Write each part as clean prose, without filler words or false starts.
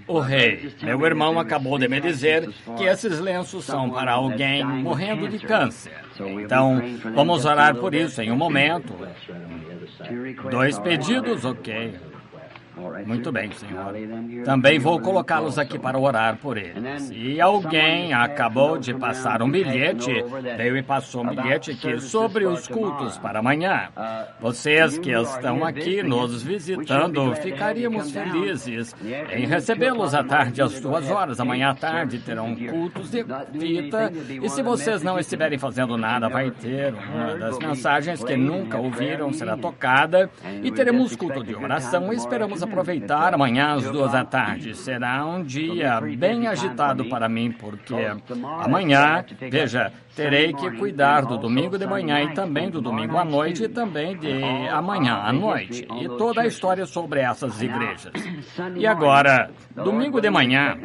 O rei, meu irmão acabou de me dizer que esses lenços são para alguém morrendo de câncer. Então, vamos orar por isso em um momento. 2 pedidos, ok. Muito bem, senhor. Também vou colocá-los aqui para orar por eles. E alguém acabou de passar um bilhete, veio e passou um bilhete aqui sobre os cultos para amanhã. Vocês que estão aqui nos visitando, ficaríamos felizes em recebê-los à tarde às 2 horas. Amanhã à tarde terão cultos de fita. E se vocês não estiverem fazendo nada, vai ter uma das mensagens que nunca ouviram será tocada. E teremos culto de oração e esperamos aproveitar amanhã às 2 da tarde. Será um dia bem agitado para mim, porque amanhã, veja, terei que cuidar do domingo de manhã e também do domingo à noite e também de amanhã à noite. E toda a história sobre essas igrejas. E agora, domingo de manhã,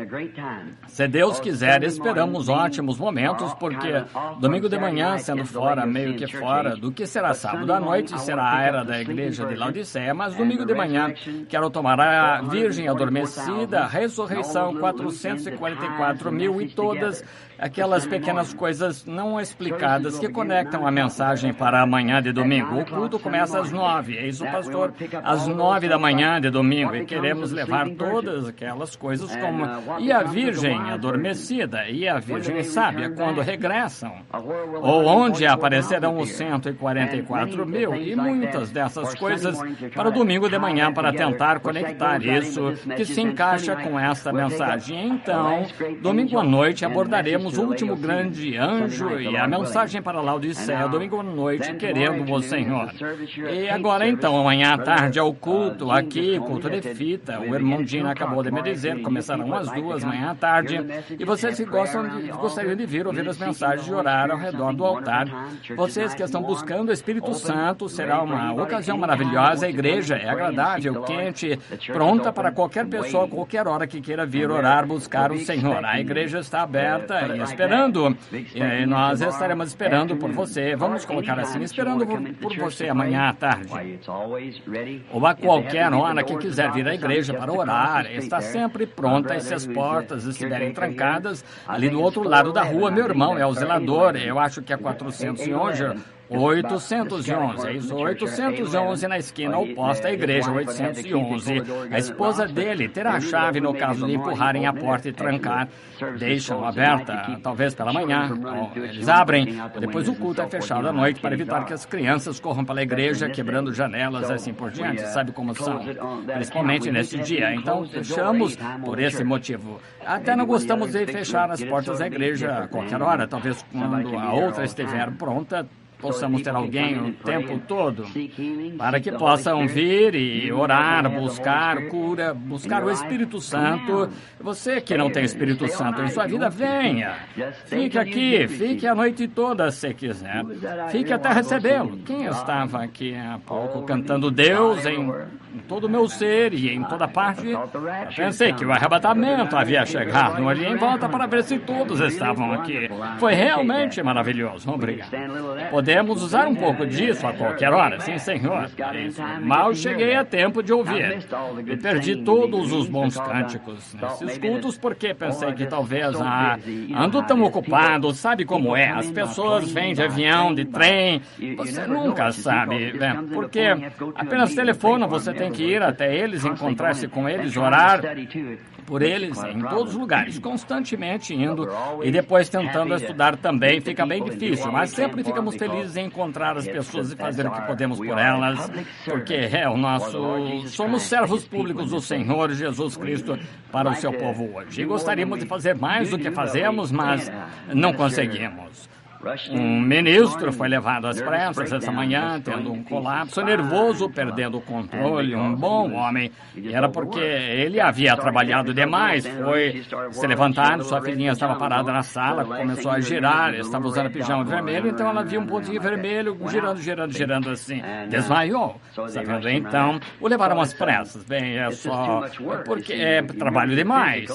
se Deus quiser, esperamos ótimos momentos, porque domingo de manhã, sendo fora, meio que fora, do que será sábado à noite, será a era da igreja de Laodiceia, mas domingo de manhã, quero tomar a Virgem Adormecida, Ressurreição, 444 mil e todas aquelas pequenas coisas não explicadas que conectam a mensagem para amanhã de domingo. O culto começa às 9, eis o pastor às 9 da manhã de domingo, e queremos levar todas aquelas coisas como e a Virgem Adormecida e a Virgem Sábia quando regressam, ou onde aparecerão os 144 mil e muitas dessas coisas para o domingo de manhã para tentar conectar isso que se encaixa com esta mensagem. Então, domingo à noite abordaremos o último grande anjo e a mensagem para Laodiceia, domingo à noite, querendo o Senhor. E agora, então, amanhã à tarde, ao culto aqui, culto de fita, o irmão Dino acabou de me dizer, começarão às 2, amanhã à tarde, e vocês que gostariam de vir ouvir as mensagens e orar ao redor do altar, vocês que estão buscando o Espírito Santo, será uma ocasião maravilhosa, a igreja é agradável, quente, pronta para qualquer pessoa, qualquer hora que queira vir orar, buscar o Senhor. A igreja está aberta e esperando, e nós estaremos esperando por você, vamos colocar assim, esperando por você amanhã à tarde, ou a qualquer hora que quiser vir à igreja para orar, está sempre pronta, e se as portas estiverem trancadas, ali do outro lado da rua, meu irmão é o zelador, eu acho que é 411, 811, é isso, 811 na esquina oposta à igreja, 811. A esposa dele terá a chave no caso de empurrarem a porta e trancar. Deixam aberta, talvez pela manhã. Eles abrem, depois o culto é fechado à noite para evitar que as crianças corram pela igreja, quebrando janelas, assim por diante. Sabe como são, principalmente nesse dia. Então, fechamos por esse motivo. Até não gostamos de fechar as portas da igreja a qualquer hora, talvez quando a outra estiver pronta, possamos ter alguém o tempo todo para que possam vir e orar, buscar cura, buscar o Espírito Santo. Você que não tem Espírito Santo em sua vida, venha. Fique aqui, fique a noite toda se quiser. Fique até recebê-lo. Quem estava aqui há pouco cantando Deus em todo o meu ser e em toda parte? Eu pensei que o arrebatamento havia chegado. Olhei em volta para ver se todos estavam aqui. Foi realmente maravilhoso. Obrigado. Podemos usar um pouco disso a qualquer hora? Sim, senhor. Isso. Mal cheguei a tempo de ouvir. E perdi todos os bons cânticos nesses cultos porque pensei que talvez ando tão ocupado, sabe como é? As pessoas vêm de avião, de trem, você nunca sabe, né? Porque apenas telefona, você tem que ir até eles, encontrar-se com eles, orar por eles em todos os lugares, constantemente indo e depois tentando estudar também. Fica bem difícil, mas sempre ficamos felizes em encontrar as pessoas e fazer o que podemos por elas, porque somos servos públicos do Senhor Jesus Cristo para o seu povo hoje. E gostaríamos de fazer mais do que fazemos, mas não conseguimos. Um ministro foi levado às pressas essa manhã, tendo um colapso nervoso, perdendo o controle, um bom homem. E era porque ele havia trabalhado demais, foi se levantar, sua filhinha estava parada na sala, começou a girar, estava usando pijama vermelho, então ela viu um pontinho vermelho, girando assim, desmaiou. Sabe? Então, o levaram às pressas. Bem, porque é trabalho demais.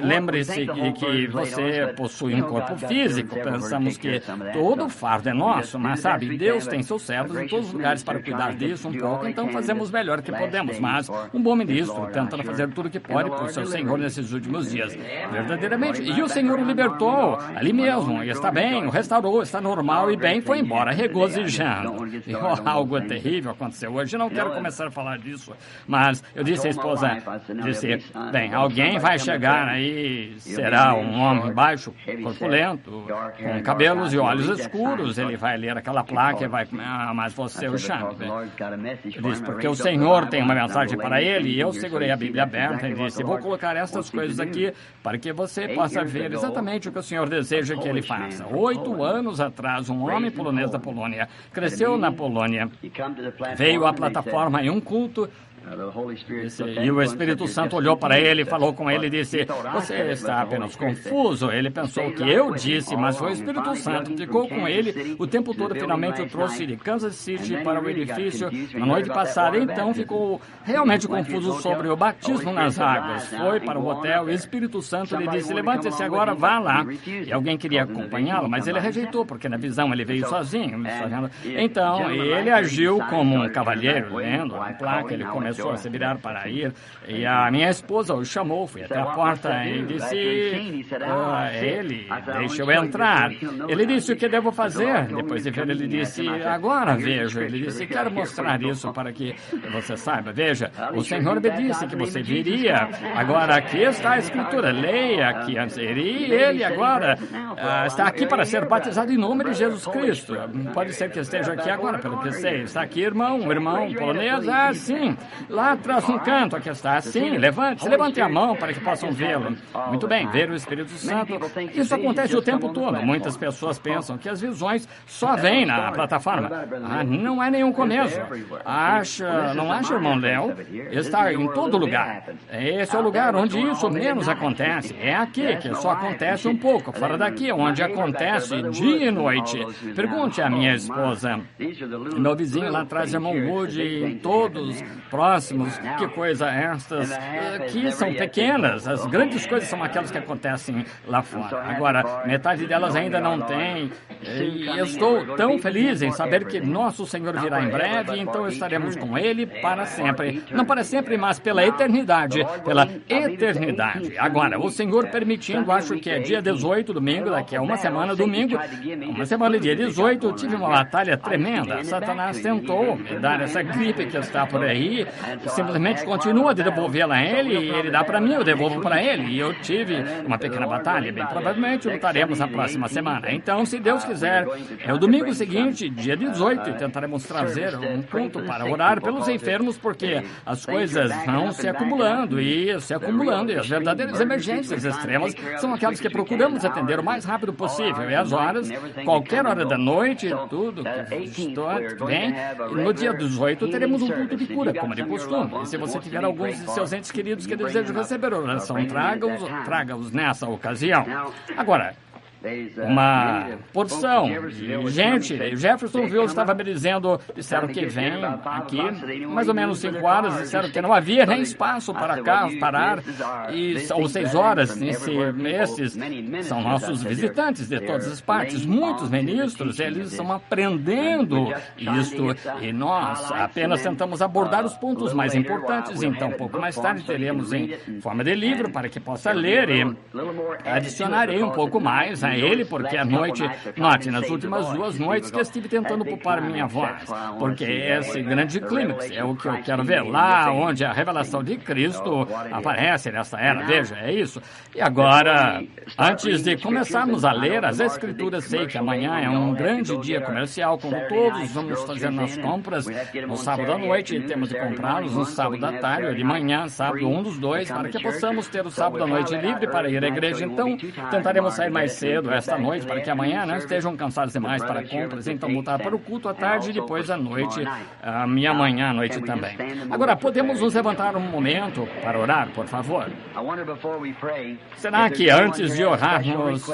Lembre-se que você possui um corpo físico, pensamos que todo o fardo é nosso, mas sabe, Deus tem seus servos em todos os lugares para cuidar disso um pouco, então fazemos o melhor que podemos, mas um bom ministro tentando fazer tudo o que pode para o seu Senhor nesses últimos dias, verdadeiramente, e o Senhor o libertou ali mesmo, e está bem, o restaurou, está normal e bem, foi embora, regozijando. E algo terrível aconteceu hoje, eu não quero começar a falar disso, mas eu disse à esposa, bem, alguém vai chegar aí, será um homem baixo, corpulento, com cabelos e olhos escuros, ele vai ler aquela placa e vai, mas você o chama. Eu disse, porque o Senhor tem uma mensagem para ele, e eu segurei a Bíblia aberta e disse, vou colocar estas coisas aqui para que você possa ver exatamente o que o Senhor deseja que ele faça. 8 anos atrás, um homem polonês da Polônia cresceu na Polônia, veio à plataforma em um culto. E o Espírito Santo olhou para ele, falou com ele e disse, você está apenas confuso. Ele pensou que eu disse, mas foi o Espírito Santo que ficou com ele o tempo todo. Finalmente o trouxe de Kansas City para o edifício na noite passada. Então ficou realmente confuso sobre o batismo nas águas. Foi para o hotel e o Espírito Santo lhe disse, levante-se agora, vá lá. E alguém queria acompanhá-lo, mas ele rejeitou, porque na visão ele veio sozinho. Então ele agiu como um cavalheiro, lendo a placa, ele começou a se virar para ir, e a minha esposa o chamou, fui até a porta e disse, ele, deixa eu entrar. Ele disse, o que devo fazer? Depois de ver, ele disse, agora vejo. Ele disse, quero mostrar isso para que você saiba. Veja, o Senhor me disse que você viria. Agora, aqui está a Escritura, leia aqui antes. E ele agora está aqui para ser batizado em nome de Jesus Cristo. Pode ser que esteja aqui agora, pelo que sei. Está aqui, irmão polonês? Ah, sim. Lá atrás, no canto, aqui está. Sim, levante a mão para que possam vê-lo. Muito bem, ver o Espírito Santo. Isso acontece o tempo todo. Muitas pessoas pensam que as visões só vêm na plataforma. Não é nenhum começo. Não acha, irmão Léo? Está em todo lugar. Esse é o lugar onde isso menos acontece. É aqui que só acontece um pouco. Fora daqui, onde acontece dia e noite. Pergunte à minha esposa. Meu vizinho lá atrás, irmão Woody, todos próximos, que coisa estas, que são pequenas, as grandes coisas são aquelas que acontecem lá fora. Agora, metade delas ainda não tem, e eu estou tão feliz em saber que nosso Senhor virá em breve, então estaremos com Ele para sempre. Não para sempre, mas pela eternidade, eternidade. Agora, o Senhor permitindo, acho que é dia 18, domingo, daqui a uma semana, domingo, uma semana, dia 18, eu tive uma batalha tremenda. Satanás tentou me dar essa gripe que está por aí, simplesmente continua de devolvê-la a ele, e ele dá para mim, eu devolvo para ele. E eu tive uma pequena batalha, bem provavelmente lutaremos na próxima semana. Então, se Deus quiser, é o domingo seguinte, dia 18, e tentaremos trazer um ponto para orar pelos enfermos, porque as coisas vão se acumulando, e as verdadeiras emergências extremas são aquelas que procuramos atender o mais rápido possível. E as horas, qualquer hora da noite, tudo que vem, no dia 18 teremos um culto de cura, como de costume. E se você tiver alguns de seus entes queridos que desejam receber oração, traga-os nessa ocasião. Agora, uma porção de gente. Jeffersonville estava me dizendo, disseram que vem aqui, mais ou menos 5 horas, disseram que não havia nem espaço para carros parar, ou 6 horas. Esses são nossos visitantes de todas as partes, muitos ministros, eles estão aprendendo isto, e nós apenas tentamos abordar os pontos mais importantes. Então, um pouco mais tarde, teremos em forma de livro para que possa ler, e adicionarei um pouco mais a ele, porque à noite, note, nas últimas 2 noites que eu estive tentando poupar minha voz, porque esse grande clímax é o que eu quero ver, lá onde a revelação de Cristo aparece nessa era, veja, é isso. E agora, antes de começarmos a ler as Escrituras, sei que amanhã é um grande dia comercial, quando todos vamos fazer nas compras no sábado à noite, e temos de comprá-los no sábado à tarde, ou de manhã, sábado, um dos dois, para que possamos ter o sábado à noite livre para ir à igreja. Então, tentaremos sair mais cedo esta noite, para que amanhã não estejam cansados demais para compras, então voltar para o culto à tarde e depois à noite, e amanhã à noite também. Agora, podemos nos levantar um momento para orar, por favor? Será que antes de orarmos,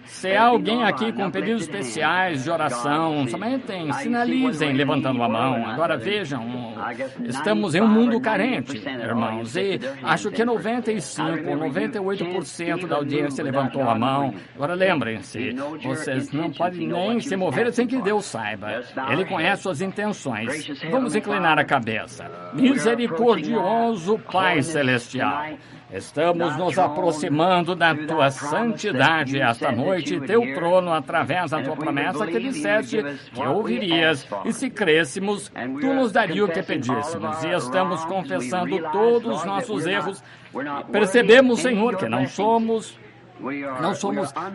se há alguém aqui com pedidos especiais de oração, somente sinalizem levantando a mão. Agora vejam, estamos em um mundo carente, irmãos, e acho que 95 ou 98% da audiência levantou a mão. Agora lembrem-se, vocês não podem nem se mover sem que Deus saiba. Ele conhece suas intenções. Vamos inclinar a cabeça. Misericordioso Pai Celestial, estamos nos aproximando da Tua santidade esta noite e Teu trono através da Tua promessa que disseste que ouvirias e se crêssemos, Tu nos daria o que pedíssemos. E estamos confessando todos os nossos erros. Percebemos, Senhor, que não somos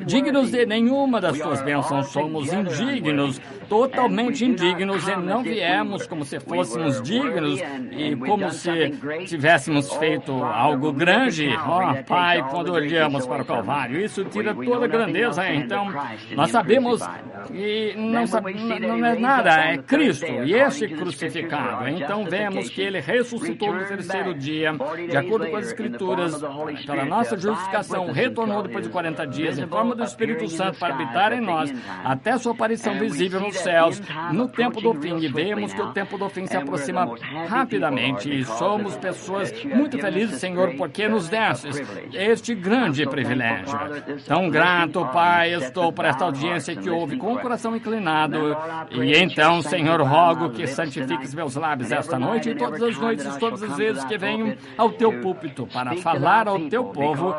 dignos de nenhuma das Tuas bênçãos, somos indignos, totalmente indignos, e não viemos como se fôssemos dignos e como se tivéssemos feito algo grande. Pai, quando olhamos para o Calvário, isso tira toda a grandeza. Então, nós sabemos que não é nada, é Cristo e esse crucificado. Então, vemos que Ele ressuscitou no terceiro dia, de acordo com as Escrituras, pela nossa justificação, retornou depois de 40 dias em forma do Espírito Santo para habitar em nós, até sua aparição visível nos céus, no tempo do fim. E vemos que o tempo do fim se aproxima rapidamente e somos pessoas muito felizes, Senhor, porque nos destes este grande privilégio. Tão grato, Pai, estou por esta audiência que ouve com o coração inclinado. E então, Senhor, rogo que santifiques meus lábios esta noite e todas as noites, todas as vezes que venho ao Teu púlpito para falar ao Teu povo,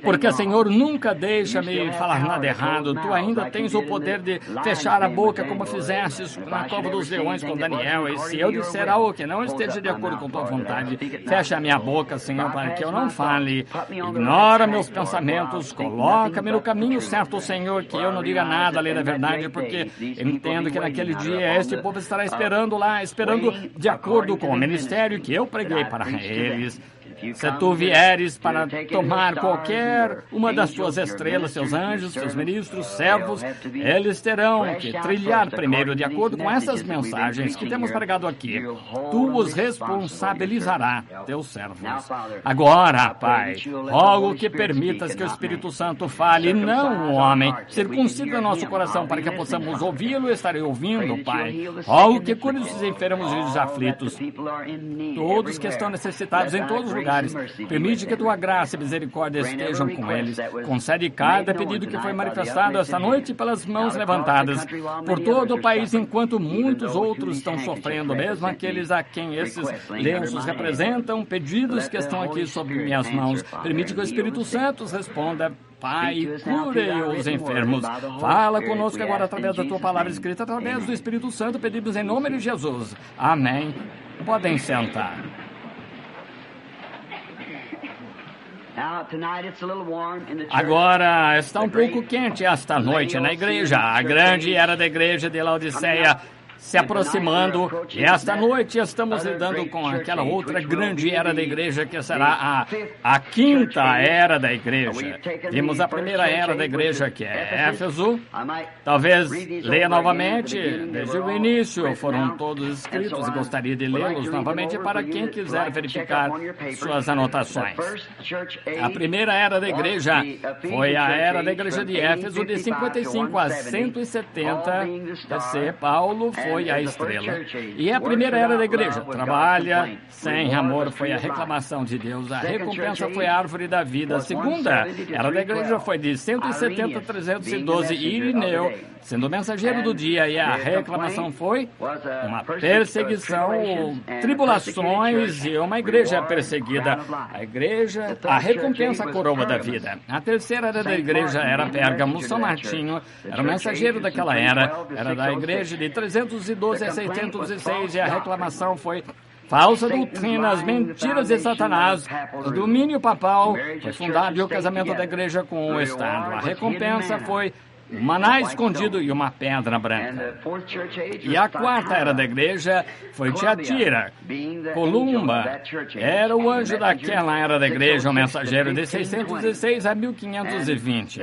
porque, Senhor, nunca deixa-me falar nada errado. Tu ainda tens o poder de fechar a boca, como fizestes na cova dos leões com Daniel. E se eu disser algo que não esteja de acordo com Tua vontade, fecha a minha boca, Senhor, para que eu não fale. Ignora meus pensamentos, coloca-me no caminho certo, Senhor, que eu não diga nada além da verdade, porque eu entendo que naquele dia este povo estará esperando de acordo com o ministério que eu preguei para eles. Se Tu vieres para tomar qualquer uma das Tuas estrelas, Seus anjos, Seus ministros, servos, eles terão que trilhar primeiro de acordo com essas mensagens que temos pregado aqui. Tu os responsabilizarás, Teus servos. Agora, Pai, rogo que permitas que o Espírito Santo fale, e não o homem. Circuncida nosso coração para que possamos ouvi-lo e estarei ouvindo, Pai. Rogo que cures os enfermos e os aflitos, todos que estão necessitados em todos os lugares. Permite que Tua graça e misericórdia estejam com eles. Concede cada pedido que foi manifestado esta noite pelas mãos levantadas por todo o país, enquanto muitos outros estão sofrendo, mesmo aqueles a quem esses lenços representam, pedidos que estão aqui sob minhas mãos. Permite que o Espírito Santo responda, Pai, cure os enfermos. Fala conosco agora através da Tua palavra escrita, através do Espírito Santo, pedimos em nome de Jesus. Amém. Podem sentar. Agora está um pouco quente esta noite na igreja. A grande era da igreja de Laodiceia se aproximando, e esta noite estamos lidando com aquela outra grande era da igreja que será a quinta era da igreja. Vimos a primeira era da igreja, que é Éfeso. Talvez leia novamente, desde o início foram todos escritos e gostaria de lê-los novamente para quem quiser verificar suas anotações. A primeira era da igreja foi a era da igreja de Éfeso, de 55 a 170 BC. Paulo foi a estrela. E a primeira era da igreja. Trabalha sem amor foi a reclamação de Deus. A recompensa foi a árvore da vida. A segunda era da igreja foi de 170 a 312. Irineu, sendo mensageiro do dia, e a reclamação foi uma perseguição, tribulações e uma igreja perseguida. A recompensa, a coroa da vida. A terceira era da igreja era Pérgamo. São Martinho era o mensageiro daquela era da igreja de 312 a 606, e a reclamação foi falsa doutrina, as mentiras de Satanás, o domínio papal. Foi fundado e o casamento da igreja com o Estado. A recompensa foi um maná escondido e uma pedra branca. E a quarta era da igreja foi Tiatira. Columba era o anjo daquela era da igreja, o mensageiro de 606 a 1520.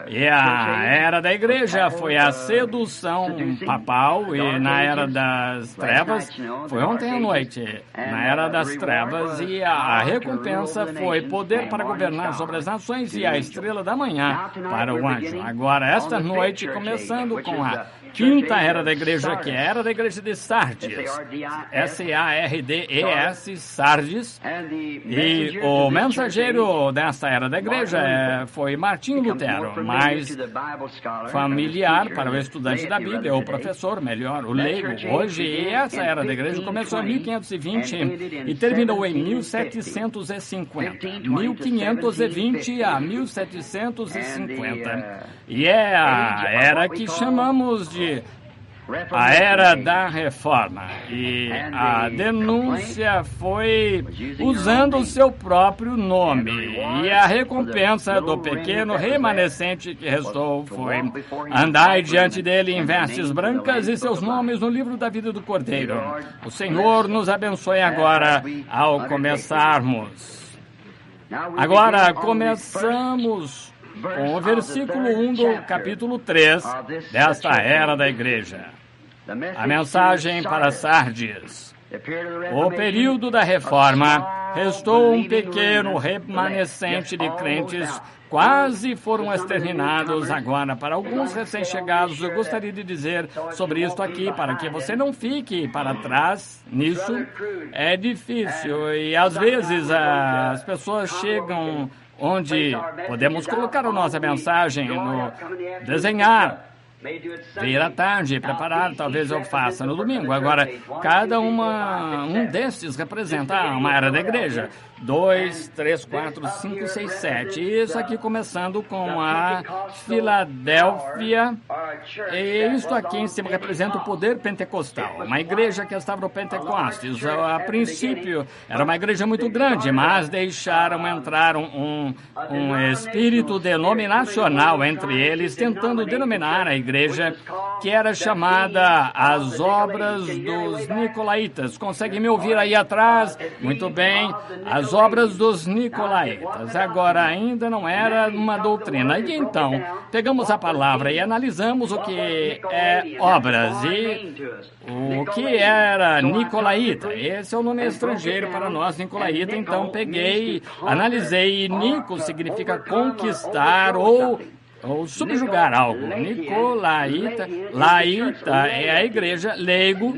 E a era da igreja foi a sedução papal, e na era das trevas, foi ontem à noite, na era das trevas, e a recompensa foi poder para governar sobre as nações e a estrela da manhã para o anjo. Agora, esta noite, começando com a quinta era da igreja, que era da igreja de Sardes, Sardes, Sardes, e o mensageiro desta era da igreja foi Martinho Lutero, mais familiar para o estudante da Bíblia, ou professor, melhor, o leigo. Hoje, essa era da igreja começou em 1520 e terminou em 1750. 1520 a 1750. E é a era que chamamos de a Era da Reforma. E a denúncia foi usando o seu próprio nome. E a recompensa do pequeno remanescente que restou foi: andai diante dele em vestes brancas e seus nomes no livro da vida do Cordeiro. O Senhor nos abençoe agora ao começarmos. Agora começamos com o versículo 1 do capítulo 3 desta era da igreja. A mensagem para Sardes. O período da reforma, restou um pequeno remanescente de crentes, quase foram exterminados agora. Para alguns recém-chegados, eu gostaria de dizer sobre isto aqui, para que você não fique para trás nisso. É difícil e às vezes as pessoas chegam onde podemos colocar a nossa mensagem no desenhar, vir à tarde, preparar, talvez eu faça no domingo. Agora, cada um destes representa uma era da igreja. 2, 3, 4, 5, 6, 7. Isso aqui começando com a Filadélfia. E isto aqui em cima representa o poder pentecostal. Uma igreja que estava no Pentecostes. A princípio era uma igreja muito grande, mas deixaram entrar um espírito denominacional entre eles, tentando denominar a igreja que era chamada as Obras dos Nicolaítas. Consegue me ouvir aí atrás? Muito bem. As Obras dos Nicolaítas. Agora, ainda não era uma doutrina. E então, pegamos a palavra e analisamos o que é obras e o que era Nicolaíta. Esse é o nome estrangeiro para nós, Nicolaíta. Então, peguei, analisei, e Nico significa conquistar ou subjugar algo. Nicolaíta, laíta é a igreja, leigo,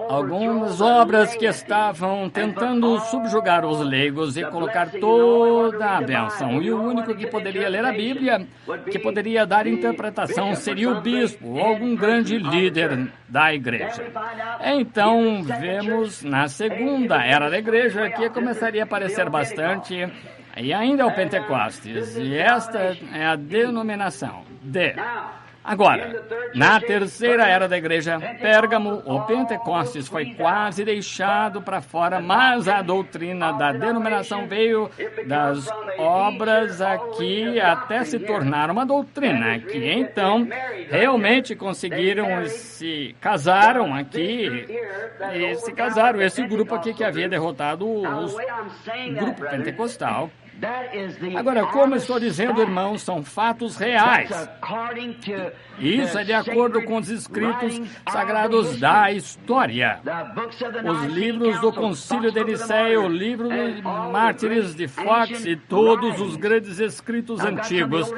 algumas obras que estavam tentando subjugar os leigos e colocar toda a bênção. E o único que poderia ler a Bíblia, que poderia dar interpretação, seria o bispo ou algum grande líder da igreja. Então, vemos na segunda era da igreja que começaria a aparecer bastante. E ainda é o Pentecostes, e esta é a denominação de. Agora, na terceira era da igreja, Pérgamo, o Pentecostes foi quase deixado para fora, mas a doutrina da denominação veio das obras aqui até se tornar uma doutrina, que então realmente conseguiram se casaram aqui, e se casaram. Esse grupo aqui que havia derrotado o grupo pentecostal. Agora, como estou dizendo, irmãos, são fatos reais. Isso é de acordo com os escritos sagrados da história. Os livros do Concílio de Nicéia, o livro dos Mártires de Fox e todos os grandes escritos antigos.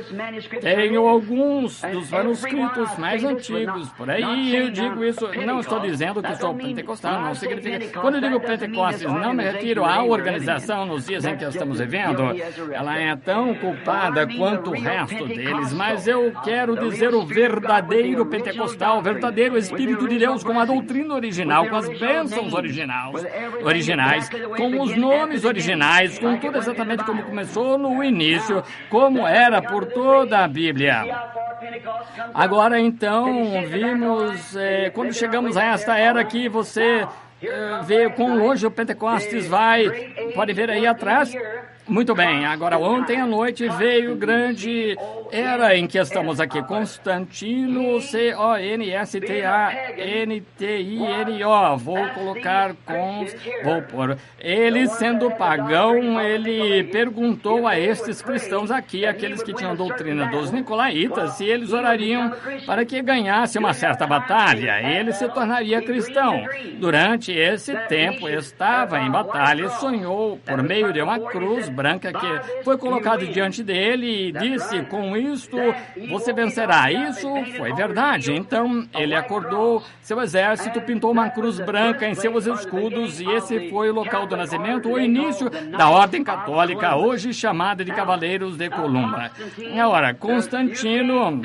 Tenho alguns dos manuscritos mais antigos por aí. Eu digo isso, não estou dizendo que sou pentecostal, não significa. Quando eu digo Pentecostes, não me refiro à organização nos dias em que estamos vivendo. Ela é tão culpada quanto o resto deles, mas eu quero dizer o verdadeiro pentecostal, o verdadeiro Espírito de Deus, com a doutrina original, com as bênçãos originais, com os nomes originais, com tudo exatamente como começou no início, como era por toda a Bíblia. Agora, então, vimos, quando chegamos a esta era aqui, você vê quão longe o Pentecostes vai, pode ver aí atrás. Muito bem, agora ontem à noite veio grande era em que estamos aqui, Constantino, Constantino, vou colocar vou pôr, ele sendo pagão, ele perguntou a estes cristãos aqui, aqueles que tinham doutrina dos Nicolaitas, se eles orariam para que ganhasse uma certa batalha, ele se tornaria cristão. Durante esse tempo estava em batalha e sonhou por meio de uma cruz branca que foi colocada diante dele e disse: com isto você vencerá. Isso foi verdade. Então ele acordou seu exército, pintou uma cruz branca em seus escudos e esse foi o local do nascimento, o início da Ordem Católica, hoje chamada de Cavaleiros de Columba. Agora, Constantino,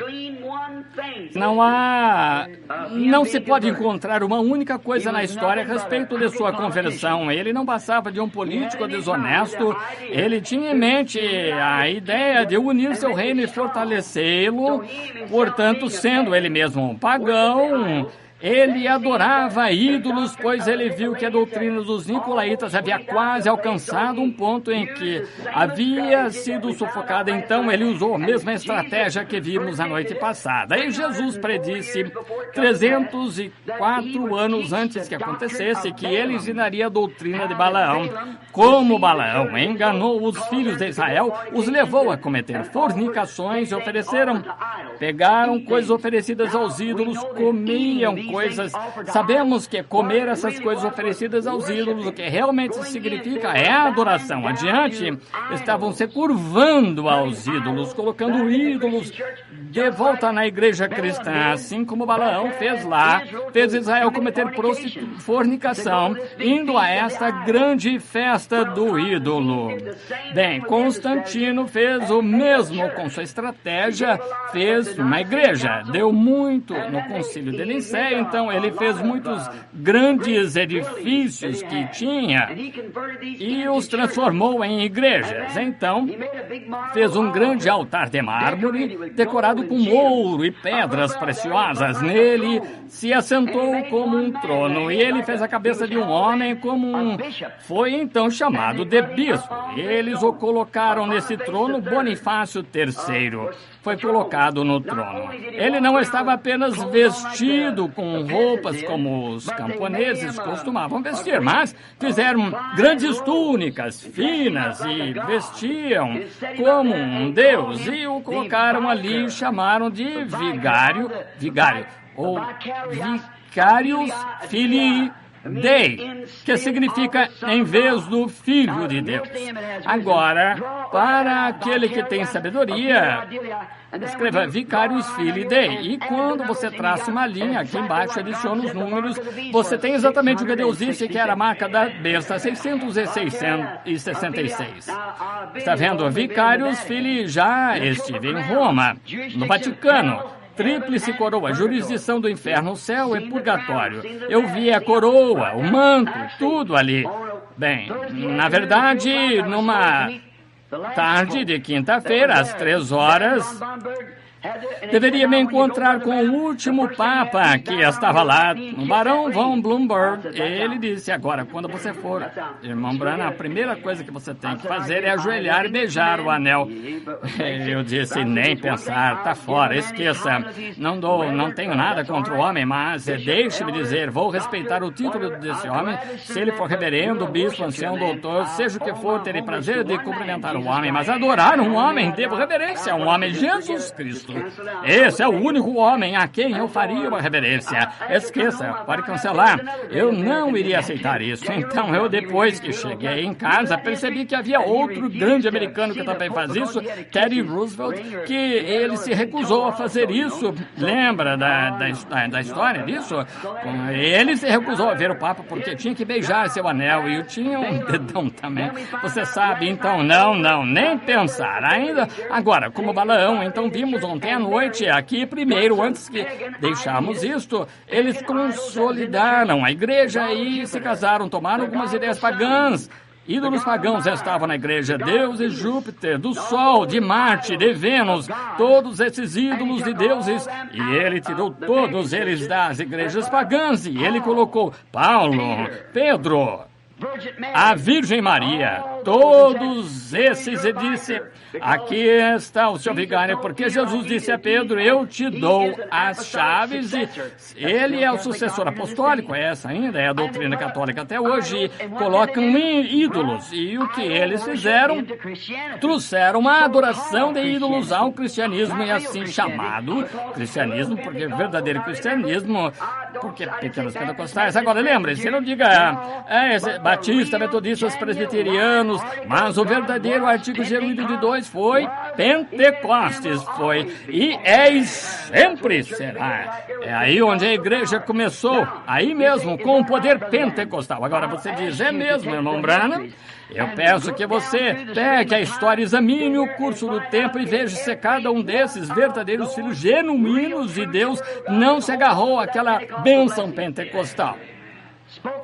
não se pode encontrar uma única coisa na história a respeito de sua conversão. Ele não passava de um político desonesto. Ele tinha em mente a ideia de unir seu reino e fortalecê-lo. Portanto, sendo ele mesmo um pagão, ele adorava ídolos, pois ele viu que a doutrina dos nicolaítas havia quase alcançado um ponto em que havia sido sufocada. Então, ele usou a mesma estratégia que vimos na noite passada. E Jesus predisse, 304 anos antes que acontecesse, que ele ensinaria a doutrina de Balaão. Como Balaão enganou os filhos de Israel, os levou a cometer fornicações e pegaram coisas oferecidas aos ídolos, comiam coisas. Sabemos que comer essas coisas oferecidas aos ídolos, o que realmente significa é a adoração. Adiante, estavam se curvando aos ídolos, colocando ídolos de volta na igreja cristã, assim como Balaão fez lá, fez Israel cometer fornicação, indo a esta grande festa do ídolo. Bem, Constantino fez o mesmo com sua estratégia, fez uma igreja, deu muito no concílio de Nicéia. Então, ele fez muitos grandes edifícios que tinha e os transformou em igrejas. Então, fez um grande altar de mármore, decorado com ouro e pedras preciosas. Nele se assentou como um trono, e ele fez a cabeça de um homem como foi então chamado de bispo. Eles o colocaram nesse trono. Bonifácio III foi colocado no trono. Ele não estava apenas vestido com roupas como os camponeses costumavam vestir, mas fizeram grandes túnicas finas e vestiam como um deus, e o colocaram ali e chamaram de vigário ou vicarius filii Dei, que significa em vez do Filho de Deus. Agora, para aquele que tem sabedoria, escreva Vicarius Filii Dei. E quando você traça uma linha, aqui embaixo adiciona os números, você tem exatamente o que Deus disse que era a marca da besta, 666. Está vendo? Vicarius Filii, já estive em Roma, no Vaticano. Tríplice coroa, jurisdição do inferno, céu e purgatório. Eu vi a coroa, o manto, tudo ali. Bem, na verdade, numa tarde de quinta-feira, às 3 horas, deveria me encontrar com o último Papa que estava lá, o Barão von Blomberg. Ele disse: agora, quando você for, irmão Branham, a primeira coisa que você tem que fazer é ajoelhar e beijar o anel. Eu disse: nem pensar, tá fora, esqueça. Não tenho nada contra o homem, mas deixe-me dizer, vou respeitar o título desse homem. Se ele for reverendo, bispo, ancião, doutor, seja o que for, terei prazer de cumprimentar o homem, mas adorar um homem, devo reverência a um homem, Jesus Cristo. Esse é o único homem a quem eu faria uma reverência. Esqueça, pode cancelar. Eu não iria aceitar isso. Então, eu, depois que cheguei em casa, percebi que havia outro grande americano que também faz isso, Teddy Roosevelt, que ele se recusou a fazer isso. Lembra da história disso? Ele se recusou a ver o Papa porque tinha que beijar seu anel, e eu tinha um dedão também. Você sabe, então, não, nem pensar. Ainda agora, como Balaão, então vimos ontem à noite aqui, primeiro, antes que deixarmos isto, eles consolidaram a igreja e se casaram, tomaram algumas ideias pagãs. Ídolos pagãos estavam na igreja, Deus de Júpiter, do Sol, de Marte, de Vênus, todos esses ídolos de deuses, e ele tirou todos eles das igrejas pagãs, e ele colocou Paulo, Pedro, a Virgem Maria, todos esses, e disse: aqui está o seu vigário, porque Jesus disse a Pedro: eu te dou as chaves, e ele é o sucessor apostólico. Essa ainda é a doutrina católica até hoje. Colocam ídolos, e o que eles fizeram? Trouxeram uma adoração de ídolos ao cristianismo, e assim chamado cristianismo, porque o verdadeiro cristianismo Porque pequenos pentecostais. Agora, lembre-se, não diga batista, metodistas, presbiterianos, mas o verdadeiro artigo genuíno de dois foi Pentecostes, foi, e e sempre será. É aí onde a igreja começou, aí mesmo, com o poder pentecostal. Agora você diz, é mesmo, irmão Branham? Eu peço que você pegue a história, examine o curso do tempo e veja se cada um desses verdadeiros filhos genuínos de Deus não se agarrou àquela bênção pentecostal.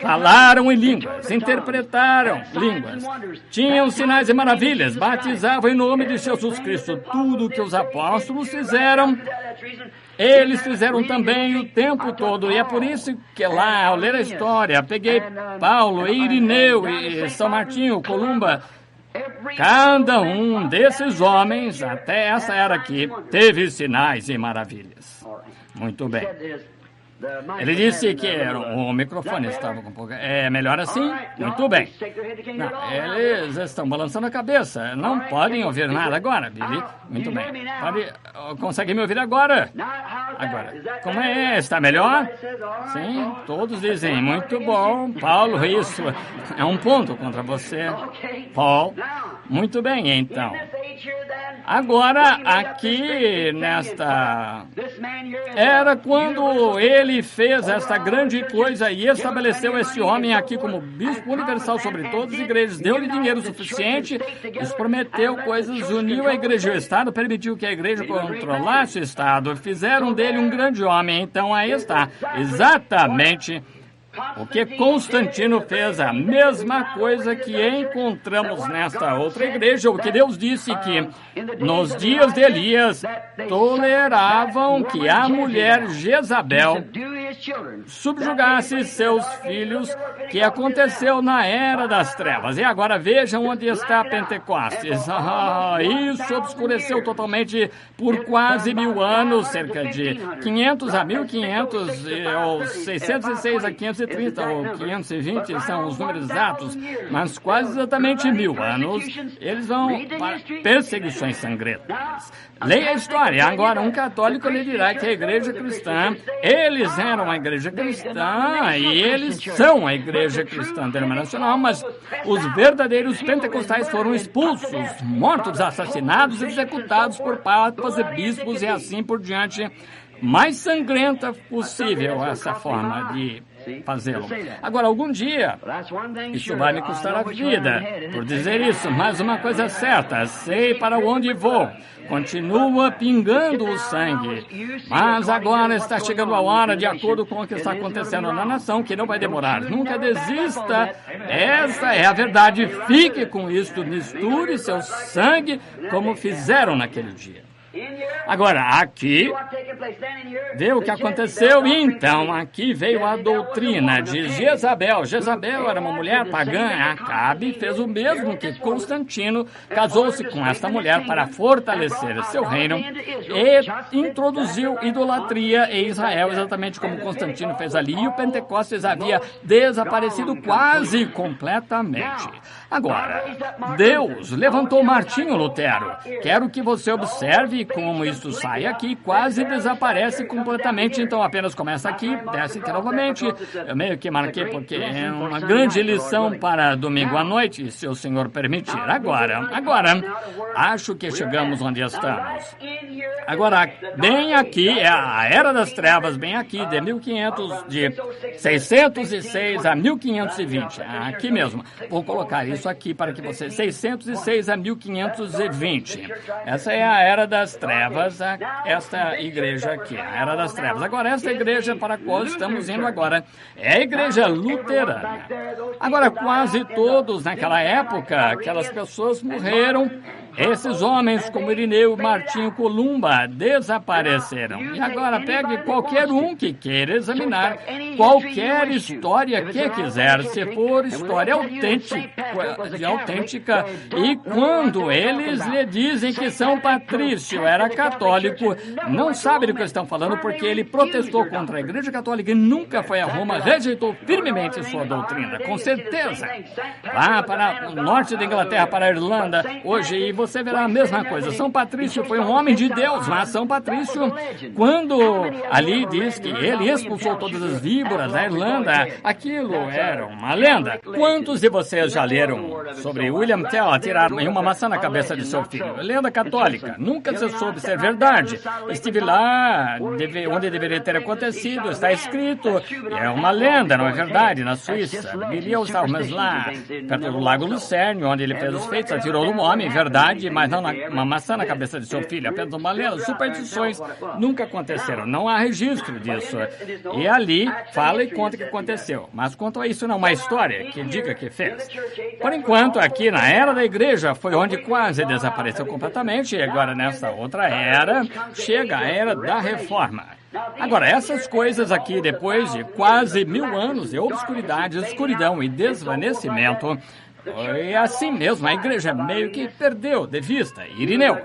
Falaram em línguas, interpretaram línguas, tinham sinais e maravilhas, batizavam em nome de Jesus Cristo. Tudo que os apóstolos fizeram, eles fizeram também o tempo todo. E é por isso que lá, ao ler a história, peguei Paulo, Irineu e São Martinho, Columba. Cada um desses homens, até essa era aqui, teve sinais e maravilhas. Muito bem. Ele disse que o microfone estava com pouca... É melhor assim? Muito bem. Não, eles estão balançando a cabeça. Não podem ouvir nada agora, Billy. Muito bem. Consegue me ouvir agora? Agora. Como é? Está melhor? Sim, todos dizem. Muito bom. Paulo, isso é um ponto contra você. Paul. Muito bem, então. Agora, aqui nesta... Era quando ele fez esta grande coisa e estabeleceu esse homem aqui como bispo universal sobre todas as igrejas, deu-lhe dinheiro suficiente, lhes prometeu coisas, uniu a igreja e o Estado, permitiu que a igreja controlasse o Estado, fizeram dele um grande homem. Então aí está, exatamente o que Constantino fez, a mesma coisa que encontramos nesta outra igreja, o que Deus disse que nos dias de Elias toleravam que a mulher Jezabel subjugasse seus filhos, que aconteceu na Era das Trevas. E agora vejam onde está Pentecostes. Isso obscureceu totalmente por quase 1000 anos, cerca de 500 a 1500, ou 606 a 530, ou 520, são os números exatos, mas quase exatamente 1000 anos, eles vão para perseguições sangrentas. Leia a história. Agora, um católico lhe dirá que a igreja cristã, eles eram a igreja cristã e eles são a igreja cristã denominacional, mas os verdadeiros pentecostais foram expulsos, mortos, assassinados, executados por papas e bispos e assim por diante. Mais sangrenta possível essa forma de fazê-lo. Agora, algum dia, isso vai me custar a vida por dizer isso, mas uma coisa é certa, sei para onde vou. Continua pingando o sangue, mas agora está chegando a hora, de acordo com o que está acontecendo na nação, que não vai demorar. Nunca desista, essa é a verdade. Fique com isto, misture seu sangue como fizeram naquele dia. Agora, aqui, vê o que aconteceu? Então, aqui veio a doutrina de Jezabel. Jezabel era uma mulher pagã. Acabe fez o mesmo que Constantino, casou-se com esta mulher para fortalecer seu reino e introduziu idolatria em Israel, exatamente como Constantino fez ali. E o Pentecostes havia desaparecido quase completamente. Agora, Deus levantou Martinho Lutero. Quero que você observe como isso sai aqui, quase desaparece completamente. Então, apenas começa aqui, desce aqui novamente. Eu meio que marquei porque é uma grande lição para domingo à noite, se o Senhor permitir. Agora, acho que chegamos onde estamos. Agora, bem aqui, é a Era das Trevas, bem aqui, de 606 a 1520. Aqui mesmo. Vou colocar isso aqui para que você... 606 a 1520. Essa é a Era das Trevas, esta igreja aqui, a Era das Trevas. Agora, esta igreja para a qual estamos indo agora é a igreja luterana. Agora, quase todos naquela época, aquelas pessoas morreram. Esses homens, como Irineu, Martinho, Columba, desapareceram. E agora pegue qualquer um que queira examinar qualquer história que quiser, se for história autêntica. E quando eles lhe dizem que São Patrício era católico, não sabe do que estão falando, porque ele protestou contra a Igreja Católica e nunca foi a Roma, rejeitou firmemente sua doutrina, com certeza. Lá para o norte da Inglaterra, para a Irlanda, hoje, e você verá a mesma coisa. São Patrício foi um homem de Deus, mas São Patrício, quando ali diz que ele expulsou todas as víboras da Irlanda, aquilo era uma lenda. Quantos de vocês já leram sobre William Tell atirar uma maçã na cabeça de seu filho? Lenda católica. Nunca se soube ser verdade. Estive lá, onde deveria ter acontecido, está escrito. É uma lenda, não é verdade? Na Suíça. Bilhão estávamos lá, perto do Lago Lucerne, onde ele fez os feitos, atirou um homem, verdade, mas não uma maçã na cabeça de seu filho, apenas uma lenda. Superstições nunca aconteceram, não há registro disso. E ali fala e conta que aconteceu. Mas quanto a isso, não, uma história que diga que fez. Por enquanto, aqui na era da igreja, foi onde quase desapareceu completamente, e agora nessa outra era, chega a era da reforma. Agora, essas coisas aqui, depois de quase 1000 anos de obscuridade, escuridão e desvanecimento, foi assim mesmo, a igreja meio que perdeu de vista Irineu.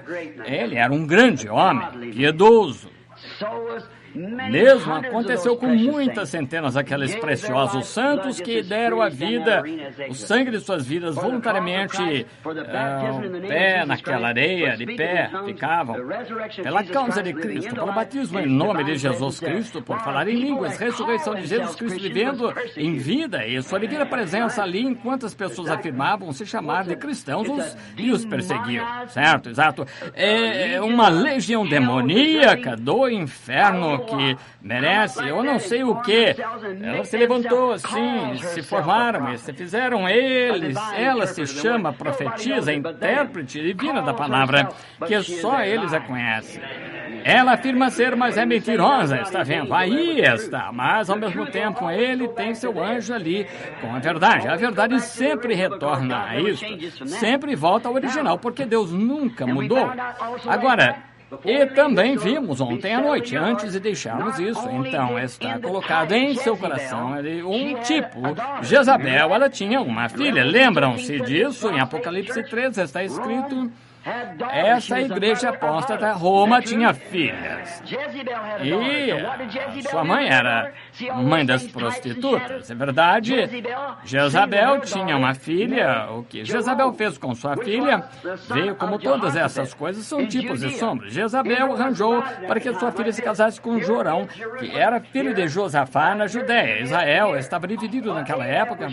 Ele era um grande homem, piedoso. Mesmo aconteceu com muitas centenas daqueles preciosos santos que deram a vida, o sangue de suas vidas voluntariamente, pé naquela areia, de pé, ficavam, pela causa de Cristo, pelo batismo em nome de Jesus Cristo, por falar em línguas, ressurreição de Jesus Cristo vivendo em vida e sua divina presença ali, enquanto as pessoas afirmavam se chamar de cristãos e os perseguiam, certo? Exato. É uma legião demoníaca do inferno que merece, eu não sei o que. Ela se levantou assim, se formaram, e se fizeram ela se chama profetisa, intérprete divina da palavra, que só eles a conhecem. Ela afirma ser, mas é mentirosa, está vendo? Aí está, mas ao mesmo tempo ele tem seu anjo ali com a verdade. A verdade sempre retorna a isso, sempre volta ao original, porque Deus nunca mudou. Agora, e também vimos ontem à noite, antes de deixarmos isso, então está colocado em seu coração um tipo, Jezabel, ela tinha uma filha, lembram-se disso? Em Apocalipse 13 está escrito, essa igreja apóstata, Roma, tinha filhas. E sua mãe era mãe das prostitutas. É verdade, Jezabel tinha uma filha. O que Jezabel fez com sua filha veio como todas essas coisas são tipos de sombras. Jezabel arranjou para que sua filha se casasse com Jorão, que era filho de Josafá na Judéia. Israel estava dividido naquela época.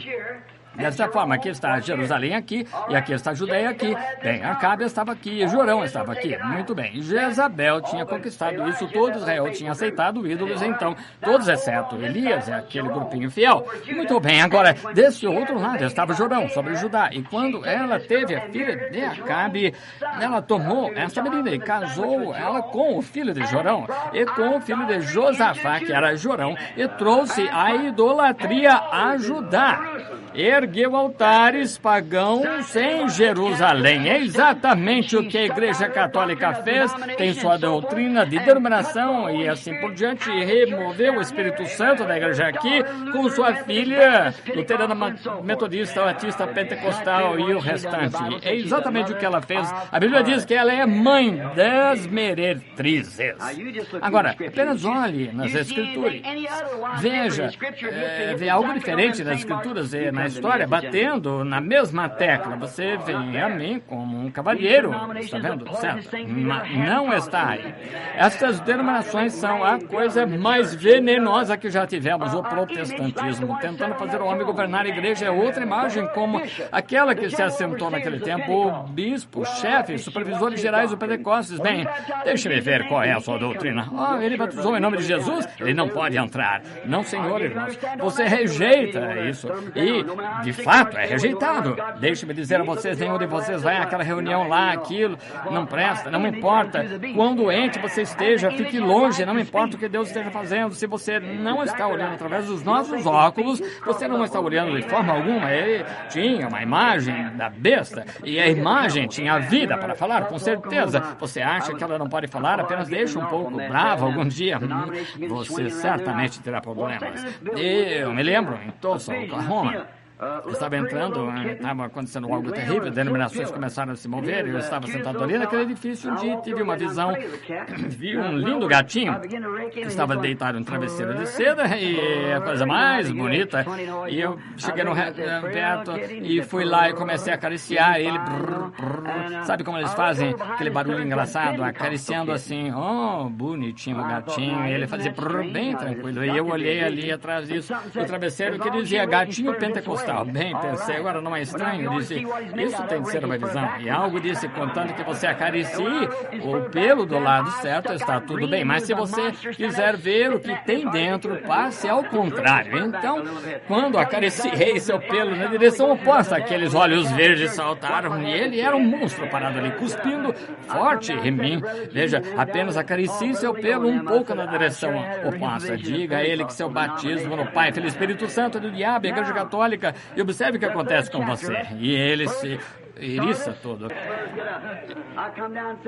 Dessa forma, aqui está Jerusalém aqui, e aqui está a Judeia aqui. Bem, Acabe estava aqui, e Jorão estava aqui. Muito bem. Jezabel tinha conquistado isso, todo Israel tinha aceitado ídolos, então, todos exceto Elias, aquele grupinho fiel. Muito bem, agora, desse outro lado estava Jorão, sobre Judá. E quando ela teve a filha de Acabe, ela tomou essa menina e casou ela com o filho de Jorão, e com o filho de Josafá, que era Jorão, e trouxe a idolatria a Judá. Ergueu altares pagãos em Jerusalém. É exatamente o que a Igreja Católica fez, tem sua doutrina de denominação e assim por diante, e removeu o Espírito Santo da Igreja aqui com sua filha luterana, metodista, batista, pentecostal e o restante. É exatamente o que ela fez. A Bíblia diz que ela é mãe das meretrizes. Agora, apenas olhe nas Escrituras. Veja, vê algo diferente nas Escrituras e na história, batendo na mesma tecla. Você vem a mim como um cavalheiro, está vendo? Certo? Não está aí. Estas denominações são a coisa mais venenosa que já tivemos, o protestantismo, tentando fazer o homem governar a igreja. É outra imagem, como aquela que se assentou naquele tempo, o bispo, chefe, supervisores gerais do Pentecostes. Bem, deixe-me ver qual é a sua doutrina. Ele batizou em nome de Jesus? Ele não pode entrar. Não, senhor, irmãos. Você rejeita isso. E de fato, é rejeitado. Deixe-me dizer a vocês, nenhum de vocês vai àquela reunião lá, aquilo, não presta, não importa. Quão doente você esteja, fique longe, não importa o que Deus esteja fazendo. Se você não está olhando através dos nossos óculos, você não está olhando de forma alguma. Ele tinha uma imagem da besta, e a imagem tinha vida para falar, com certeza. Você acha que ela não pode falar? Apenas deixa um pouco brava algum dia. Você certamente terá problemas. Eu me lembro, em Tulsa, Oklahoma, estava entrando, estava acontecendo algo terrível, denominações começaram a se mover, eu estava sentado ali naquele edifício, um dia tive uma visão, vi um lindo gatinho, que estava deitado em um travesseiro de seda, e a coisa mais bonita, e eu cheguei perto e fui lá e comecei a acariciar ele, sabe como eles fazem aquele barulho engraçado, acariciando assim, oh, bonitinho o gatinho, e ele fazia bem tranquilo, e eu olhei ali atrás disso, o travesseiro que dizia gatinho pentecostal. Bem, pensei, agora não é estranho? Eu disse, isso tem de ser uma visão. E algo disse, contanto que você acaricie o pelo do lado certo, está tudo bem. Mas se você quiser ver o que tem dentro, passe ao contrário. Então, quando acariciei seu pelo na direção oposta, aqueles olhos verdes saltaram e ele era um monstro parado ali, cuspindo forte em mim. Veja, apenas acaricie seu pelo um pouco na direção oposta. Diga a ele que seu batismo no Pai, Filho e Espírito Santo do diabo, a Igreja Católica, e observe o que acontece com você. E ele se eriça todo.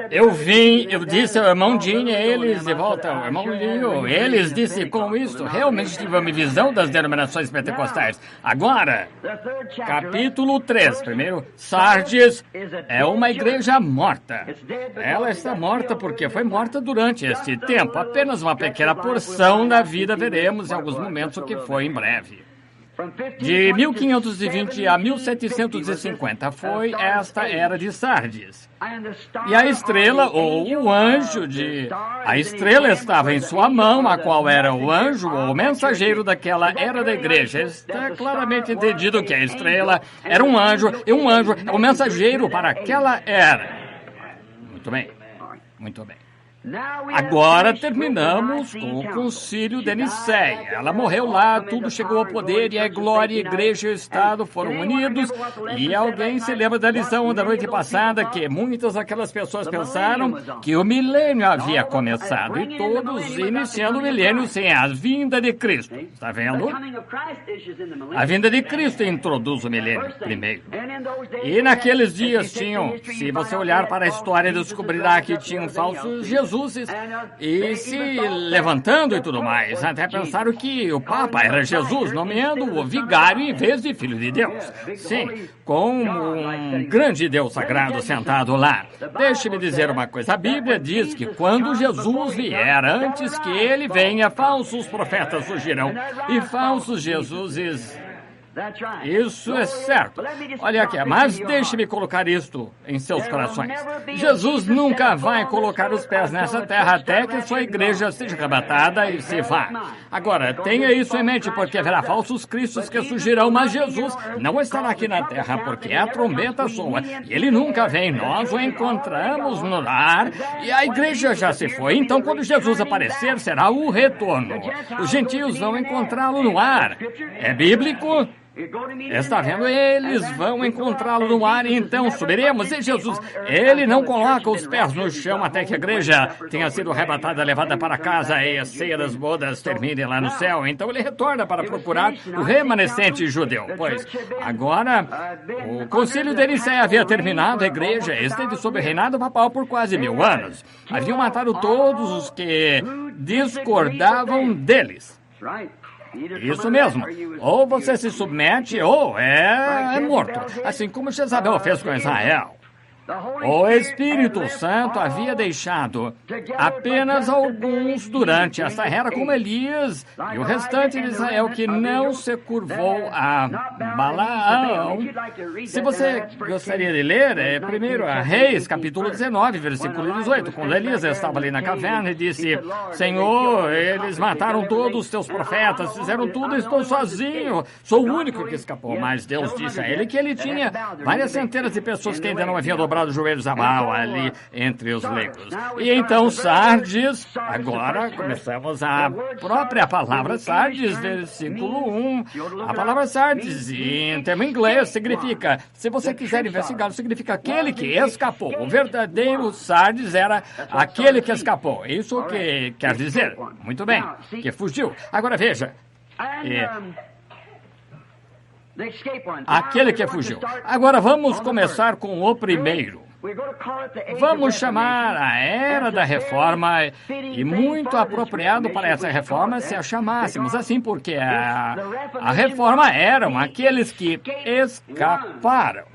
Eu disse ao irmão Dinho, eles de volta ao irmão Leo, eles disse com isso, realmente tive uma visão das denominações pentecostais. Agora, capítulo 3, primeiro, Sardes é uma igreja morta. Ela está morta porque foi morta durante este tempo. Apenas uma pequena porção da vida veremos em alguns momentos o que foi em breve. De 1520 a 1750 foi esta era de Sardes. E a estrela, ou o anjo a estrela estava em sua mão, a qual era o anjo ou o mensageiro daquela era da igreja. Está claramente entendido que a estrela era um anjo, e um anjo é o mensageiro para aquela era. Muito bem, muito bem. Agora terminamos com o concílio de Nicéia. Ela morreu lá, tudo chegou ao poder e a glória, a igreja e o Estado foram unidos. E alguém se lembra da lição da noite passada que muitas daquelas pessoas pensaram que o milênio havia começado e todos iniciando o milênio sem a vinda de Cristo. Está vendo? A vinda de Cristo introduz o milênio primeiro. E naqueles dias tinham, se você olhar para a história, descobrirá que tinham falsos Jesus e se levantando e tudo mais. Até pensaram que o Papa era Jesus, nomeando o vigário em vez de Filho de Deus. Sim, com um grande Deus sagrado sentado lá. Deixe-me dizer uma coisa. A Bíblia diz que quando Jesus vier, antes que ele venha, falsos profetas surgirão e falsos Jesuses. Isso é certo. Olha aqui, mas deixe-me colocar isto em seus corações. Jesus nunca vai colocar os pés nessa terra até que sua igreja seja arrebatada e se vá. Agora, tenha isso em mente, porque haverá falsos cristos que surgirão, mas Jesus não estará aqui na terra, porque a trombeta soa e ele nunca vem. Nós o encontramos no lar e a igreja já se foi. Então, quando Jesus aparecer, será o retorno. Os gentios vão encontrá-lo no ar. É bíblico? Está vendo? Eles vão encontrá-lo no ar e então subiremos. E Jesus, ele não coloca os pés no chão até que a igreja tenha sido arrebatada, levada para casa e a ceia das bodas termine lá no céu. Então ele retorna para procurar o remanescente judeu. Pois agora o concílio de Nicéia havia terminado, a igreja esteve sob o reinado papal por quase 1000 anos. Haviam matado todos os que discordavam deles. Isso mesmo. Ou você se submete ou é morto. Assim como Jezabel fez com Israel. O Espírito Santo havia deixado apenas alguns durante essa era, como Elias e o restante de Israel, que não se curvou a Balaão. Se você gostaria de ler, primeiro a Reis, capítulo 19, versículo 18, quando Elias estava ali na caverna e disse: Senhor, eles mataram todos os teus profetas, fizeram tudo, estou sozinho, sou o único que escapou. Mas Deus disse a ele que ele tinha várias centenas de pessoas que ainda não haviam dobrado os joelhos a Baal ali entre os leigos. E então Sardes, agora começamos a própria palavra Sardes, versículo 1. A palavra Sardes, em termo inglês, significa, se você quiser investigar, significa aquele que escapou. O verdadeiro Sardes era aquele que escapou. Isso que quer dizer, muito bem, que fugiu. Agora veja, aquele que fugiu. Agora vamos começar com o primeiro. Vamos chamar a Era da Reforma, e muito apropriado para essa reforma se a chamássemos assim, porque a reforma eram aqueles que escaparam,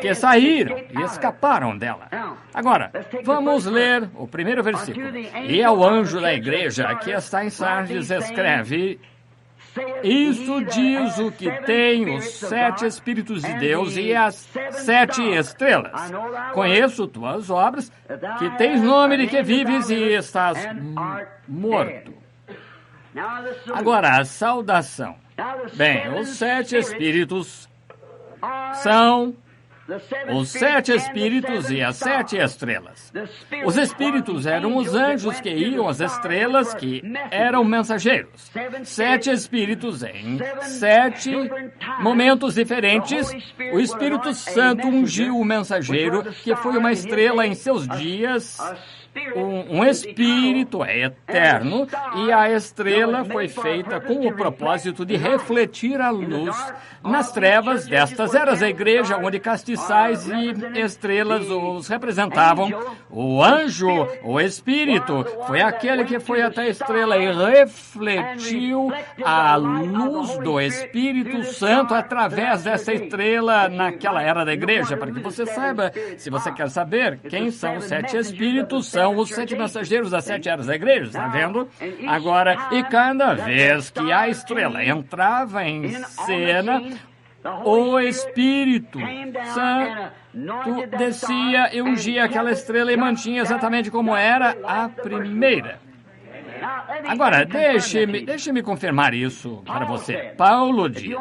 que saíram e escaparam dela. Agora, vamos ler o primeiro versículo. E ao anjo da igreja que está em Sardes escreve: isso diz o que tem os 7 Espíritos de Deus e as 7 estrelas. Conheço tuas obras, que tens nome de que vives e estás morto. Agora, a saudação. Bem, os 7 Espíritos são os 7 Espíritos e as 7 estrelas. Os Espíritos eram os anjos que iam às estrelas, que eram mensageiros. 7 Espíritos em 7 momentos diferentes. O Espírito Santo ungiu o mensageiro, que foi uma estrela em seus dias. Um espírito é eterno, e a estrela foi feita com o propósito de refletir a luz nas trevas destas eras. A igreja, onde castiçais e estrelas os representavam. O anjo, o espírito, foi aquele que foi até a estrela e refletiu a luz do Espírito Santo através dessa estrela naquela era da igreja. Para que você saiba, se você quer saber quem são os 7 Espíritos, são os 7 mensageiros das 7 eras da igreja, está vendo? Agora, e cada vez que a estrela entrava em cena, o Espírito Santo descia e ungia aquela estrela e mantinha exatamente como era a primeira. Agora, deixe-me confirmar isso para você. Paulo disse,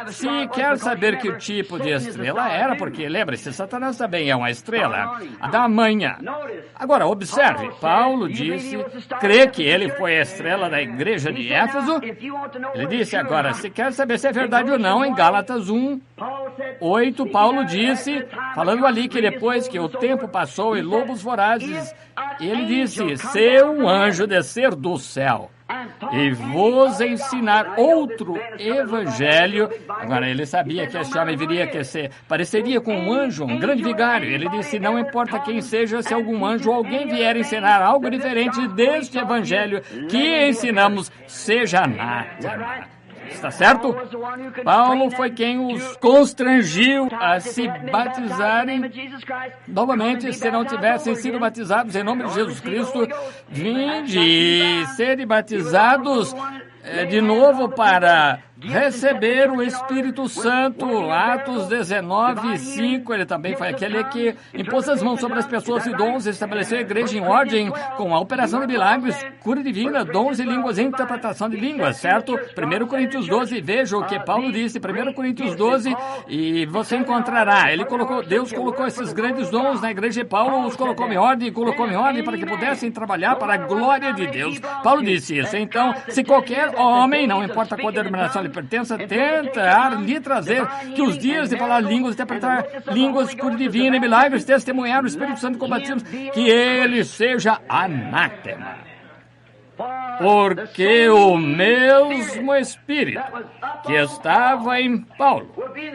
se quer saber que tipo de estrela era, porque, lembre-se, Satanás também é uma estrela, a da manhã. Agora, observe, Paulo disse, crê que ele foi a estrela da igreja de Éfeso. Ele disse agora, se quer saber se é verdade ou não, em Gálatas 1:8, Paulo disse, falando ali que depois que o tempo passou e lobos vorazes, ele disse, se um anjo descer do céu e vos ensinar outro evangelho. Agora, ele sabia que esse homem viria a ser, pareceria com um anjo, um grande vigário. Ele disse, não importa quem seja, se algum anjo ou alguém vier ensinar algo diferente deste evangelho que ensinamos, seja anátema. Está certo? Paulo foi quem os constrangiu a se batizarem novamente, se não tivessem sido batizados em nome de Jesus Cristo. Vinde e serem batizados de novo para receber o Espírito Santo. Atos 19:5, ele também foi aquele que impôs as mãos sobre as pessoas e dons, estabeleceu a igreja em ordem com a operação de milagres, cura divina, dons e línguas e interpretação de línguas, certo? 1 Coríntios 12, veja o que Paulo disse, 1 Coríntios 12, e você encontrará, Deus colocou esses grandes dons na igreja e Paulo os colocou em ordem para que pudessem trabalhar para a glória de Deus. Paulo disse isso. Então, se qualquer homem, não importa qual denominação ele pertença, tentar lhe trazer que os dias de falar línguas, interpretar línguas, cura divina e milagres, testemunhar o Espírito Santo com batismos, que ele seja anátema. Porque o mesmo Espírito que estava em Paulo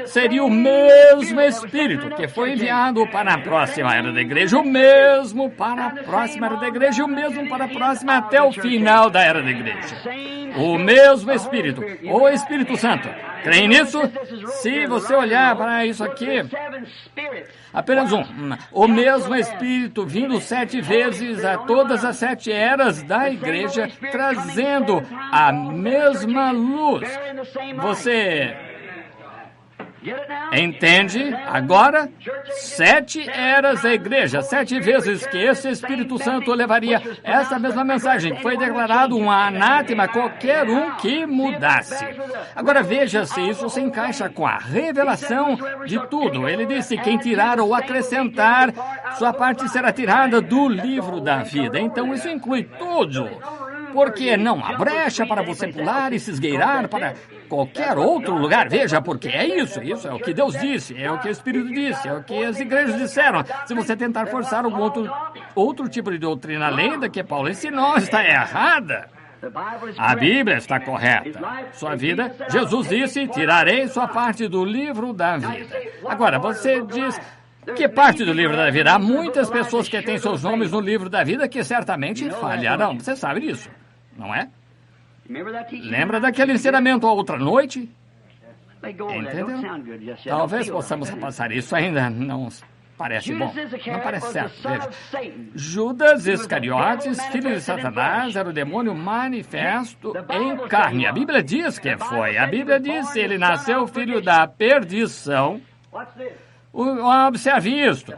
seria o mesmo Espírito que foi enviado para a próxima era da igreja, o mesmo para a próxima era da igreja, o mesmo para a próxima até o final da era da igreja. O mesmo Espírito, o Espírito Santo. Creem nisso? Se você olhar para isso aqui, apenas o mesmo Espírito vindo 7 vezes a todas as 7 eras da igreja, trazendo a mesma luz. Você entende? Agora, 7 eras da igreja, 7 vezes que esse Espírito Santo levaria essa mesma mensagem. Foi declarado um anátema a qualquer um que mudasse. Agora veja se isso se encaixa com a revelação de tudo. Ele disse, quem tirar ou acrescentar, sua parte será tirada do livro da vida. Então isso inclui tudo. Porque não há brecha para você pular e se esgueirar para qualquer outro lugar. Veja, porque é isso é o que Deus disse, é o que o Espírito disse, é o que as igrejas disseram. Se você tentar forçar algum outro tipo de doutrina além da que Paulo ensinou, está errada. A Bíblia está correta. Sua vida, Jesus disse, tirarei sua parte do livro da vida. Agora, você diz, Que parte do livro da vida? Há muitas pessoas que têm seus nomes no livro da vida que certamente falharão. Você sabe disso, não é? Lembra daquele ensinamento a outra noite? Entendeu? Talvez possamos passar isso, ainda não parece bom. Não parece certo. Veja. Judas Iscariotes, filho de Satanás, era o demônio manifesto em carne. A Bíblia diz que foi. A Bíblia diz que ele nasceu filho da perdição. Observe isto.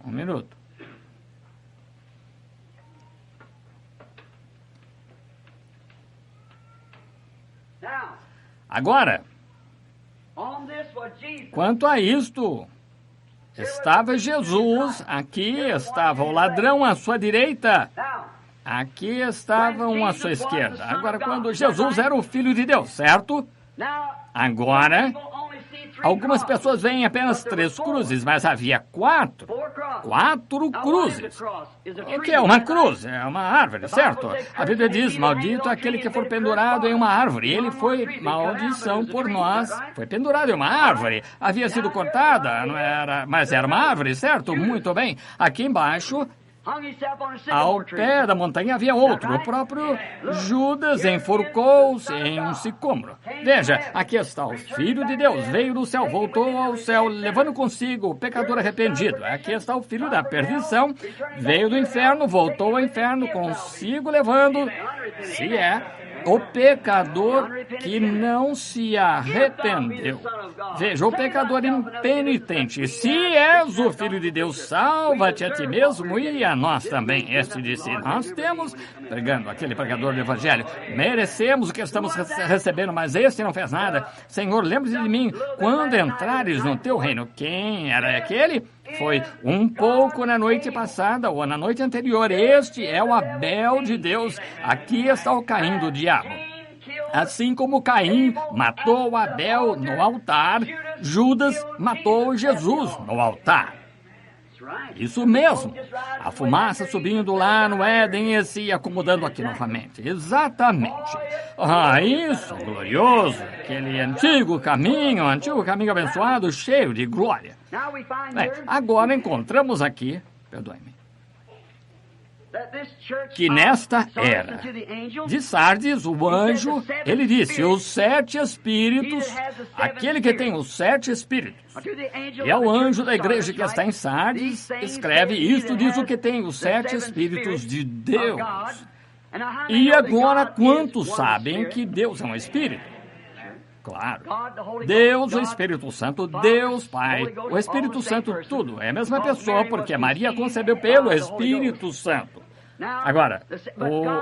Um minuto. Agora, quanto a isto, estava Jesus, aqui estava o ladrão à sua direita, aqui estavam à sua esquerda. Agora, quando Jesus era o Filho de Deus, certo? Agora, algumas pessoas veem apenas 3 cruzes, mas havia 4 cruzes. O que é uma cruz? É uma árvore, certo? A Bíblia diz, maldito aquele que for pendurado em uma árvore. Ele foi maldição por nós. Foi pendurado em uma árvore. Havia sido cortada, não era, mas era uma árvore, certo? Muito bem. Aqui embaixo, ao pé da montanha havia outro. O próprio Judas enforcou-se em um sicômoro. Veja, aqui está o Filho de Deus. Veio do céu, voltou ao céu, levando consigo o pecador arrependido. Aqui está o filho da perdição. Veio do inferno, voltou ao inferno, consigo levando, se é, o pecador que não se arrependeu. Veja, o pecador impenitente. Se és o Filho de Deus, salva-te a ti mesmo e a nós também. Este disse, nós temos, pregando aquele pregador do Evangelho, merecemos o que estamos recebendo, mas este não fez nada. Senhor, lembre-se de mim, quando entrares no teu reino. Quem era aquele? Foi um pouco na noite passada ou na noite anterior. Este é o Abel de Deus. Aqui está o Caim do diabo. Assim como Caim matou Abel no altar, Judas matou Jesus no altar. Isso mesmo. A fumaça subindo lá no Éden e se acomodando aqui novamente. Exatamente. Isso, glorioso. Aquele antigo caminho abençoado, cheio de glória. Bem, agora encontramos aqui, perdoe-me, que nesta era de Sardes, o anjo, ele disse, os 7 espíritos, aquele que tem os 7 espíritos, e ao anjo da igreja que está em Sardes, escreve isto, diz o que tem os 7 espíritos de Deus. E agora, quantos sabem que Deus é um espírito? Claro. Deus, o Espírito Santo, Deus Pai, o Espírito Santo, tudo. É a mesma pessoa, porque Maria concebeu pelo Espírito Santo. Agora,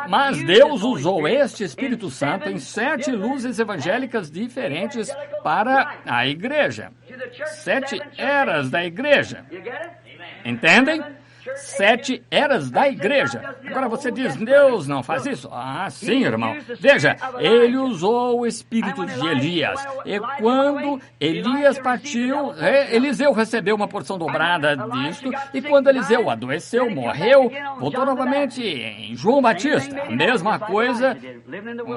mas Deus usou este Espírito Santo em 7 luzes evangélicas diferentes para a igreja. 7 eras da igreja. Entendem? 7 eras da igreja. Agora você diz, Deus não faz isso? Ah, sim, irmão. Veja, ele usou o espírito de Elias. E quando Elias partiu, Eliseu recebeu uma porção dobrada disto. E quando Eliseu adoeceu, morreu, voltou novamente em João Batista. A mesma coisa,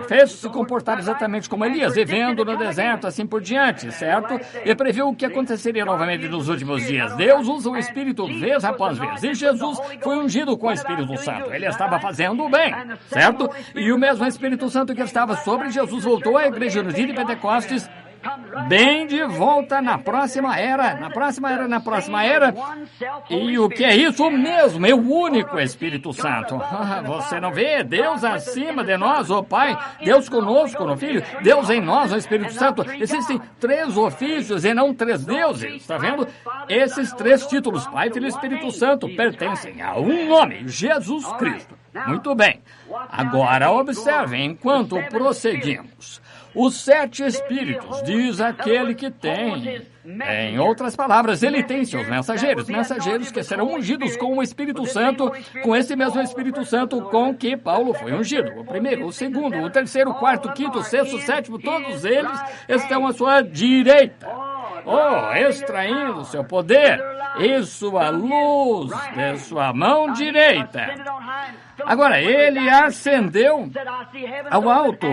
fez se comportar exatamente como Elias, vivendo no deserto, assim por diante, certo? E previu o que aconteceria novamente nos últimos dias. Deus usa o espírito vez após vez. E Jesus foi ungido com o Espírito Santo. Ele estava fazendo o bem, certo? E o mesmo Espírito Santo que estava sobre Jesus voltou à igreja no dia de Pentecostes, bem de volta na próxima era. E o que é isso mesmo? É o único Espírito Santo. Você não vê? Deus acima de nós, o Pai. Deus conosco no Filho. Deus em nós, o Espírito Santo. Existem 3 ofícios e não 3 deuses. Está vendo? Esses 3 títulos, Pai, Filho e Espírito Santo, pertencem a um nome, Jesus Cristo. Muito bem. Agora observem enquanto prosseguimos. Os 7 espíritos, diz aquele que tem. Em outras palavras, ele tem seus mensageiros que serão ungidos com o Espírito Santo, com esse mesmo Espírito Santo com que Paulo foi ungido. O primeiro, o segundo, o terceiro, o quarto, o quinto, o sexto, o sétimo, todos eles estão à sua direita. extraindo seu poder e sua luz de sua mão direita. Agora, ele ascendeu ao alto.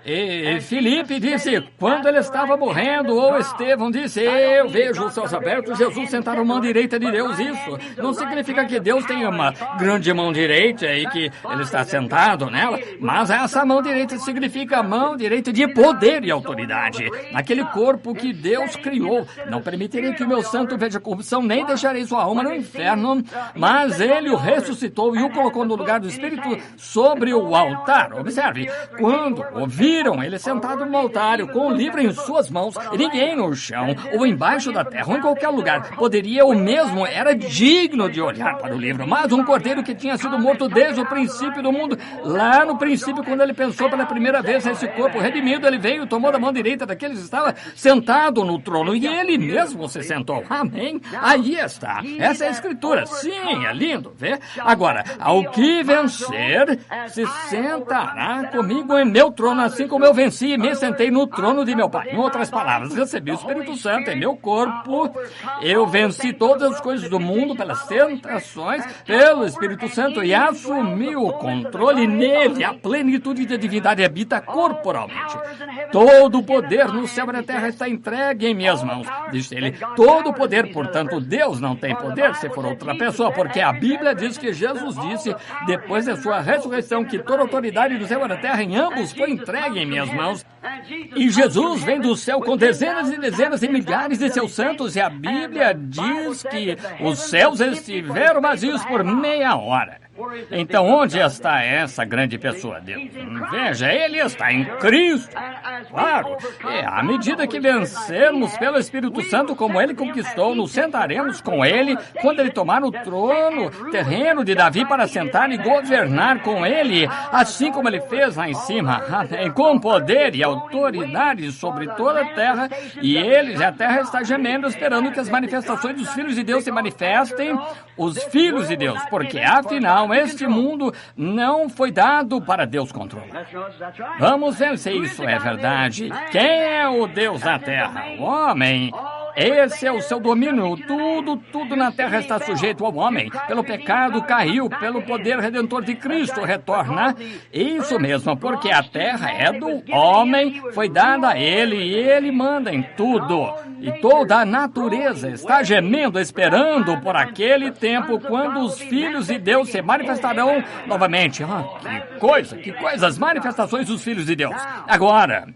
E Filipe disse, quando ele estava morrendo, ou Estevão disse, eu vejo os céus abertos, Jesus sentado à mão direita de Deus. Isso não significa que Deus tenha uma grande mão direita e que ele está sentado nela, mas essa mão direita significa a mão direita de poder e autoridade. Naquele corpo que Deus criou. Não permitirei que o meu santo veja corrupção, nem deixarei sua alma no inferno, mas ele o ressuscitou e o colocou no lugar do Espírito sobre o altar. Observe, quando o viram ele sentado no altar com o livro em suas mãos, e ninguém no chão ou embaixo da terra ou em qualquer lugar poderia ou mesmo era digno de olhar para o livro, mas um cordeiro que tinha sido morto desde o princípio do mundo, lá no princípio, quando ele pensou pela primeira vez esse corpo redimido, ele veio, tomou da mão direita daqueles que estava sentado no trono e ele mesmo se sentou. Amém? Aí está. Essa é a escritura. Sim, é lindo, vê? Agora, ao que vencer, se sentará comigo em meu trono, assim como eu venci e me sentei no trono de meu Pai. Em outras palavras, recebi o Espírito Santo em meu corpo, eu venci todas as coisas do mundo pelas tentações, pelo Espírito Santo e assumi o controle nele. A plenitude da divindade habita corporalmente. Todo o poder no céu e na terra está entregue em minhas mãos, disse ele. Todo o poder, portanto, Deus não tem poder se for outra pessoa, porque a Bíblia diz que Jesus disse, depois da sua ressurreição, que toda a autoridade do céu e da terra em ambos foi entregue em minhas mãos. E Jesus vem do céu com dezenas e dezenas de milhares de seus santos, e a Bíblia diz que os céus estiveram vazios por meia hora. Então, onde está essa grande pessoa, Deus? Veja, ele está em Cristo. Claro, à medida que vencermos pelo Espírito Santo, como ele conquistou, nos sentaremos com ele quando ele tomar o trono terreno de Davi para sentar e governar com ele, assim como ele fez lá em cima, com poder e autoridade sobre toda a terra, e a terra está gemendo, esperando que as manifestações dos filhos de Deus se manifestem, os filhos de Deus, porque afinal este mundo não foi dado para Deus controlar. Vamos ver se isso é verdade. Quem é o Deus da terra? O homem. Esse é o seu domínio. Tudo na terra está sujeito ao homem. Pelo pecado caiu, pelo poder redentor de Cristo retorna. Isso mesmo, porque a terra é do homem, foi dada a ele e ele manda em tudo. E toda a natureza está gemendo, esperando por aquele tempo quando os filhos de Deus se manifestarão novamente. Que coisa, as manifestações dos filhos de Deus. Agora,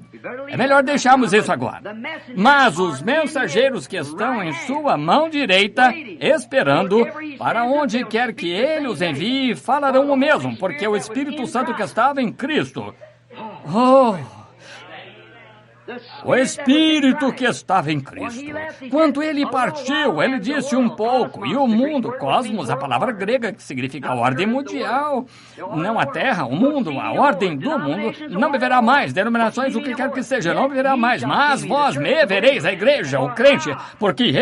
é melhor deixarmos isso agora. Mas os mensageiros que estão em sua mão direita, esperando, para onde quer que ele os envie, falarão o mesmo, porque o Espírito Santo que estava em Cristo. O Espírito que estava em Cristo. Quando ele partiu, ele disse um pouco, e o mundo, cosmos, a palavra grega que significa a ordem mundial, não a terra, o mundo, a ordem do mundo, não viverá mais, denominações, o que quer que seja, não viverá mais, mas vós me vereis, a igreja, o crente, porque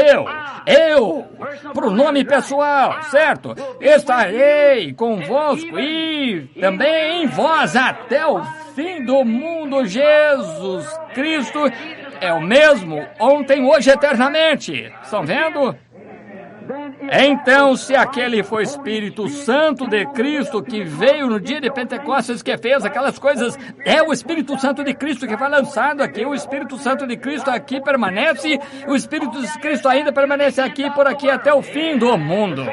eu, pronome pessoal, certo? Estarei convosco e também em vós até o fim do mundo. Jesus Cristo é o mesmo ontem, hoje, eternamente. Estão vendo? Então, se aquele foi o Espírito Santo de Cristo que veio no dia de Pentecostes, que fez aquelas coisas, é o Espírito Santo de Cristo que foi lançado aqui. O Espírito Santo de Cristo aqui permanece, o Espírito de Cristo ainda permanece aqui, por aqui, até o fim do mundo.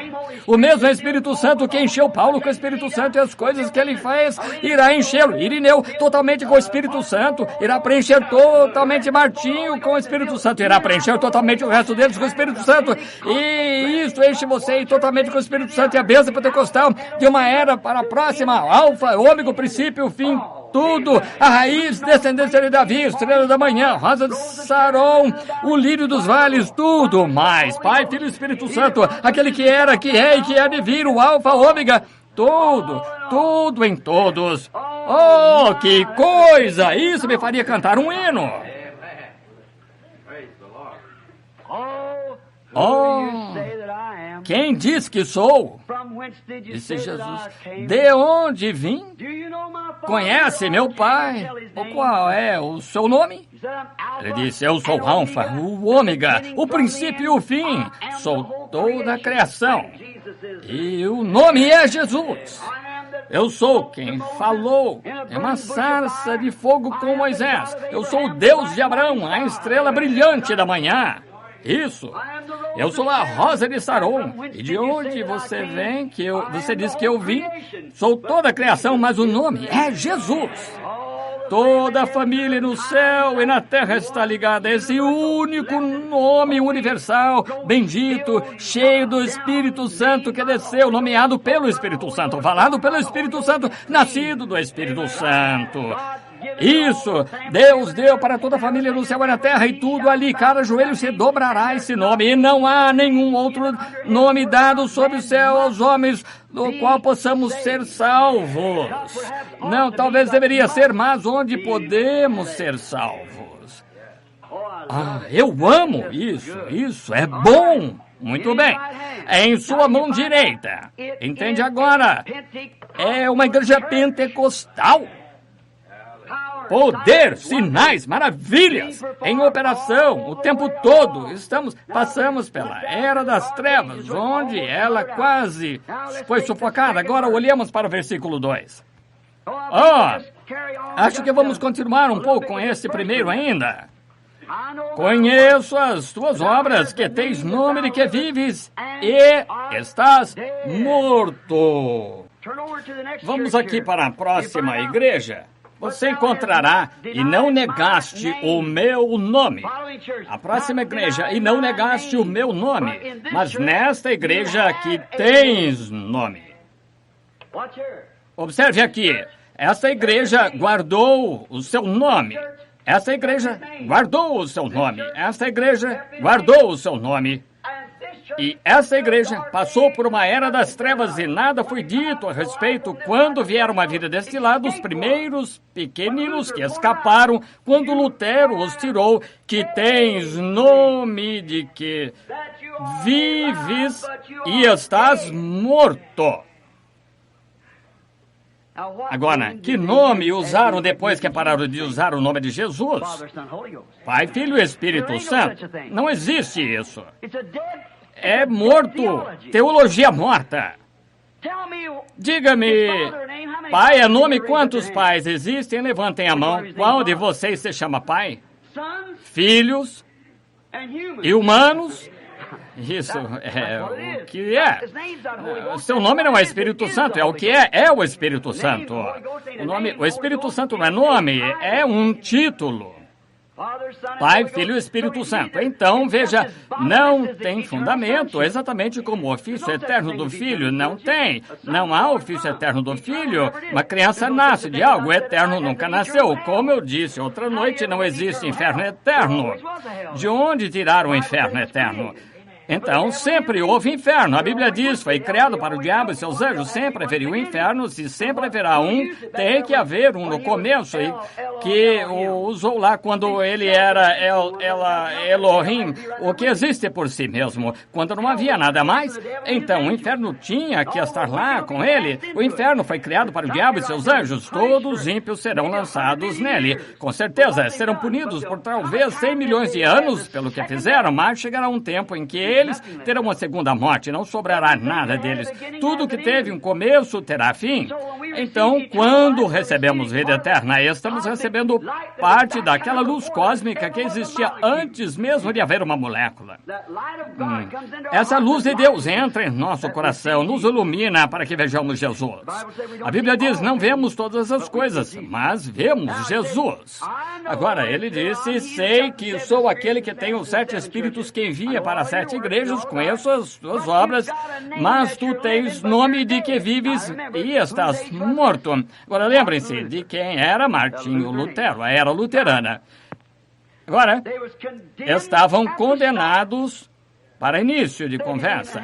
O mesmo Espírito Santo que encheu Paulo com o Espírito Santo, e as coisas que ele fez, irá enchê-lo. Irineu totalmente com o Espírito Santo, irá preencher totalmente Martinho com o Espírito Santo, irá preencher totalmente o resto deles com o Espírito Santo, e isto enche você totalmente com o Espírito Santo, e a bênção pentecostal de uma era para a próxima, alfa, ômega, o princípio, o fim, tudo, a raiz, descendência de Davi, estrela da manhã, rosa de Saron, o lírio dos vales, tudo mais, Pai, Filho e Espírito Santo, aquele que era, que é e que há de vir, o alfa, ômega, tudo em todos. Oh, que coisa! Isso me faria cantar um hino. quem diz que sou? Disse Jesus, de onde vim? Conhece meu pai? Qual é o seu nome? Ele disse, eu sou o Alfa, o Ômega, o princípio e o fim. Sou toda a criação. E o nome é Jesus. Eu sou quem falou em uma sarça de fogo com Moisés. Eu sou o Deus de Abraão, a estrela brilhante da manhã. Isso. Eu sou a rosa de Saron. E de onde você vem? Você diz que eu vim? Sou toda a criação, mas o nome é Jesus. Toda a família no céu e na terra está ligada a esse único nome universal, bendito, cheio do Espírito Santo que desceu, nomeado pelo Espírito Santo, falado pelo Espírito Santo, nascido do Espírito Santo. Isso, Deus deu para toda a família no céu e na terra e tudo ali, cada joelho se dobrará a esse nome e não há nenhum outro nome dado sob o céu aos homens do qual possamos ser salvos. Não, talvez deveria ser, mas onde podemos ser salvos? Eu amo isso é bom. Muito bem, é em sua mão direita. Entende agora? É uma igreja pentecostal. Poder, sinais, maravilhas em operação o tempo todo. Passamos pela era das trevas, onde ela quase foi sufocada. Agora olhamos para o versículo 2. Acho que vamos continuar um pouco com esse primeiro ainda. Conheço as tuas obras, que tens nome de que vives e estás morto. Vamos aqui para a próxima igreja. Você encontrará, e não negaste o meu nome. A próxima igreja, e não negaste o meu nome. Mas nesta igreja aqui tens nome. Observe aqui. Esta igreja guardou o seu nome. Esta igreja guardou o seu nome. Esta igreja guardou o seu nome. E essa igreja passou por uma era das trevas e nada foi dito a respeito quando vieram à vida deste lado os primeiros pequeninos que escaparam quando Lutero os tirou, que tens nome de que vives e estás morto. Agora, que nome usaram depois que pararam de usar o nome de Jesus? Pai, Filho e Espírito Santo. Não existe isso. É morto. Teologia morta. Diga-me, pai é nome? Quantos pais existem? Levantem a mão. Qual de vocês se chama pai? Filhos e humanos? Isso é o que é. Seu nome não é Espírito Santo, é o que é o Espírito Santo. O Espírito Santo não é nome, é um título. Pai, Filho e Espírito Santo. Então, veja, não tem fundamento, exatamente como o ofício eterno do Filho não tem. Não há ofício eterno do Filho. Uma criança nasce de algo eterno, nunca nasceu. Como eu disse outra noite, não existe inferno eterno. De onde tiraram o inferno eterno? Então, sempre houve inferno. A Bíblia diz, foi criado para o diabo e seus anjos. Sempre haveria um inferno. Se sempre haverá um, tem que haver um no começo. E que usou lá quando ele era Elohim, o que existe por si mesmo. Quando não havia nada mais, então o inferno tinha que estar lá com ele. O inferno foi criado para o diabo e seus anjos. Todos os ímpios serão lançados nele. Com certeza, serão punidos por talvez 100 milhões de anos pelo que fizeram, mas chegará um tempo em que eles terão uma segunda morte, não sobrará nada deles. Tudo que teve um começo terá fim. Então, quando recebemos vida eterna, estamos recebendo parte daquela luz cósmica que existia antes mesmo de haver uma molécula. Essa luz de Deus entra em nosso coração, nos ilumina para que vejamos Jesus. A Bíblia diz, não vemos todas as coisas, mas vemos Jesus. Agora, ele disse, sei que sou aquele que tem os 7 Espíritos que envia para 7 igrejas, conheço as tuas obras, mas tu tens nome de que vives e estás morto. Agora, lembrem-se de quem era Martinho Lutero, a era luterana. Agora, estavam condenados para início de conversa.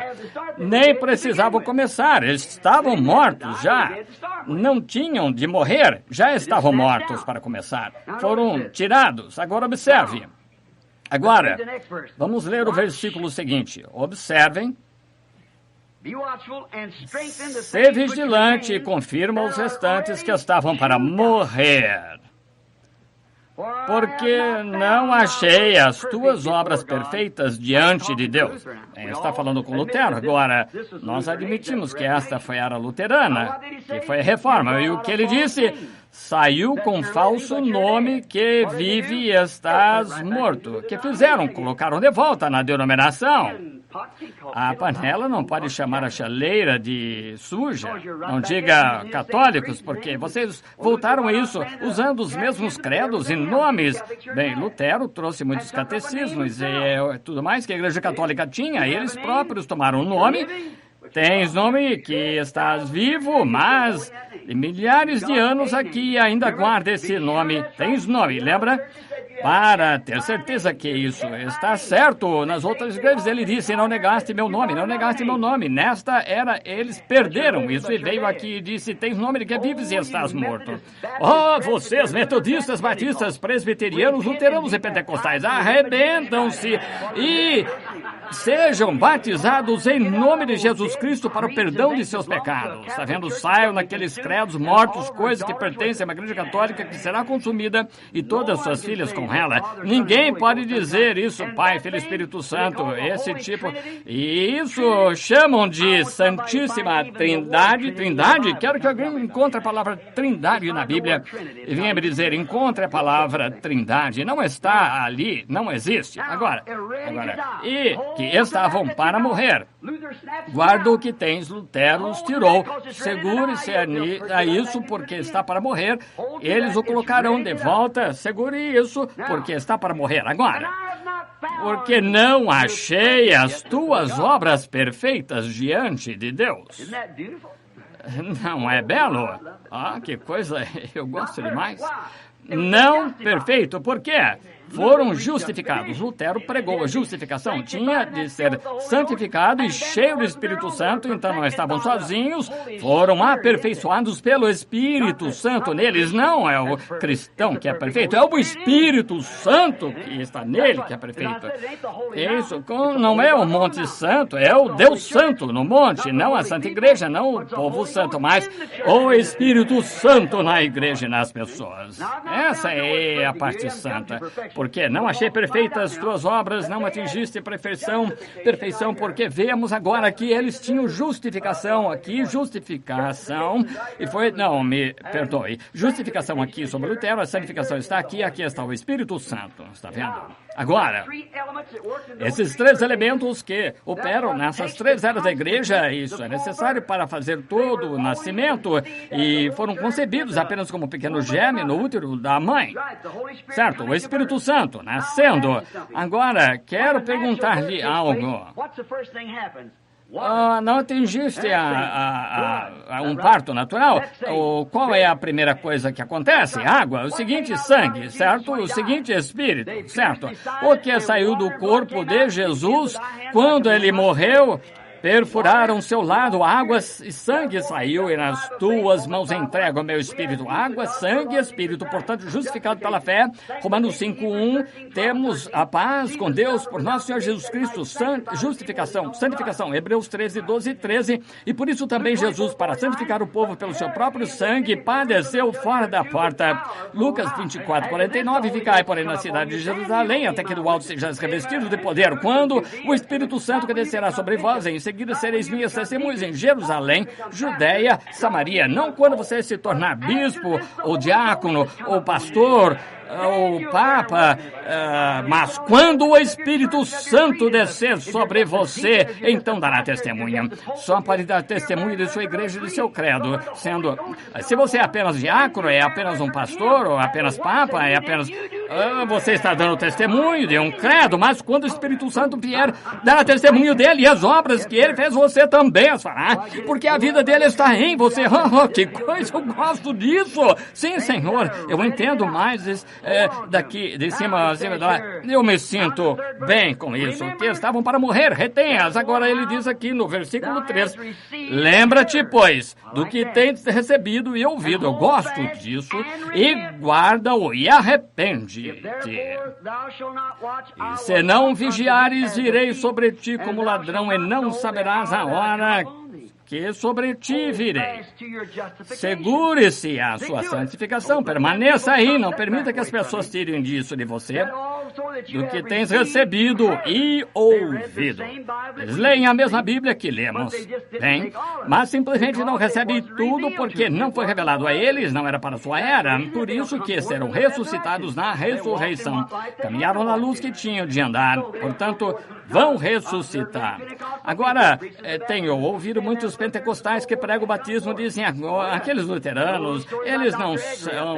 Nem precisavam começar, estavam mortos já. Não tinham de morrer, já estavam mortos para começar. Foram tirados. Agora, observe. Agora, vamos ler o versículo seguinte. Observem Sê vigilante e confirma os restantes que estavam para morrer. Porque não achei as tuas obras perfeitas diante de Deus. Está falando com Lutero. Agora, nós admitimos que esta foi a era luterana, que foi a reforma. E o que ele disse? Saiu com falso nome que vive e estás morto. O que fizeram? Colocaram de volta na denominação. A panela não pode chamar a chaleira de suja. Não diga católicos, porque vocês voltaram a isso usando os mesmos credos e nomes. Bem, Lutero trouxe muitos catecismos e tudo mais que a Igreja Católica tinha. Eles próprios tomaram o nome. Tens nome que estás vivo, mas milhares de anos aqui ainda guarda esse nome. Tens nome, lembra? Para ter certeza que isso está certo. Nas outras igrejas ele disse, não negaste meu nome, não negaste meu nome. Nesta era eles perderam isso e veio aqui e disse, tens nome de que vives e estás morto. Oh, vocês metodistas, batistas, presbiterianos, luteranos e pentecostais, arrebentam-se e sejam batizados em nome de Jesus Cristo para o perdão de seus pecados. Está vendo? Saiam naqueles credos mortos, coisas que pertencem a uma igreja católica que será consumida e todas suas filhas com ela. Ninguém pode dizer isso, Pai, Filho e Espírito Santo, esse tipo. E isso chamam de Santíssima Trindade. Trindade? Quero que alguém encontre a palavra Trindade na Bíblia e venha me dizer, encontre a palavra Trindade. Não está ali, não existe. Agora, e que estavam para morrer. Guarda o que tens, Lutero os tirou. Segure-se a isso, porque está para morrer. Eles o colocarão de volta. Segure isso, porque está para morrer. Agora, porque não achei as tuas obras perfeitas diante de Deus. Não é belo? Ah, que coisa, eu gosto demais. Não perfeito, por quê? Foram justificados. Lutero pregou a justificação. Tinha de ser santificado e cheio do Espírito Santo, então não estavam sozinhos, foram aperfeiçoados pelo Espírito Santo neles. Não é o cristão que é perfeito, é o Espírito Santo que está nele que é perfeito. Isso não é o Monte Santo, é o Deus Santo no monte, não a Santa Igreja, não o povo santo, mas o Espírito Santo na igreja e nas pessoas. Essa é a parte santa. Porque não achei perfeitas tuas obras, não atingiste perfeição, porque vemos agora que eles tinham justificação aqui, justificação, e foi, não, me perdoe, justificação aqui sobre Lutero, a santificação está aqui, aqui está o Espírito Santo, está vendo? Agora, esses três elementos que operam nessas três eras da igreja, isso é necessário para fazer todo o nascimento, e foram concebidos apenas como um pequeno germe no útero da mãe, certo? O Espírito Santo nascendo. Agora, quero perguntar-lhe algo. Não atingiste um parto natural? Qual é a primeira coisa que acontece? Água. O seguinte, sangue, certo? O seguinte, espírito, certo? O que saiu do corpo de Jesus quando ele morreu? Perfuraram seu lado, água e sangue saiu, e nas tuas mãos entrego o meu espírito. Água, sangue e espírito, portanto, justificado pela fé. Romanos 5:1, temos a paz com Deus por nosso Senhor Jesus Cristo, justificação, santificação. Hebreus 13:12-13, e por isso também Jesus, para santificar o povo pelo seu próprio sangue, padeceu fora da porta. Lucas 24:49, ficai, porém, na cidade de Jerusalém, até que do alto sejais revestidos de poder, quando o Espírito Santo que descerá sobre vós, em seguida sereis minhas testemunhas em Jerusalém, Judeia, Samaria. Não quando você se tornar bispo, ou diácono, ou pastor, ou papa, mas quando o Espírito Santo descer sobre você, então dará testemunha. Só para dar testemunha de sua igreja e de seu credo, sendo, se você é apenas diácono, é apenas um pastor, ou apenas papa, é apenas, você está dando testemunho de um credo, mas quando o Espírito Santo vier, dará testemunho dele, e as obras que ele fez, você também as fará, porque a vida dele está em você. Que coisa, eu gosto disso. Sim, Senhor, eu entendo mais daqui, de cima, acima de lá. Eu me sinto bem com isso, que estavam para morrer, retém-as. Agora ele diz aqui no versículo 3, lembra-te, pois, do que tens recebido e ouvido. Eu gosto disso. E guarda-o e arrepende-te. E se não vigiares, virei sobre ti como ladrão e não saberás a hora que sobre ti virei. Segure-se a sua santificação, permaneça aí, não permita que as pessoas tirem disso de você, do que tens recebido e ouvido. Eles leem a mesma Bíblia que lemos, bem, mas simplesmente não recebem tudo porque não foi revelado a eles, não era para a sua era, por isso que serão ressuscitados na ressurreição. Caminharam na luz que tinham de andar, portanto, vão ressuscitar. Agora, tenho ouvido muitos pentecostais que pregam o batismo, dizem, aqueles luteranos, eles não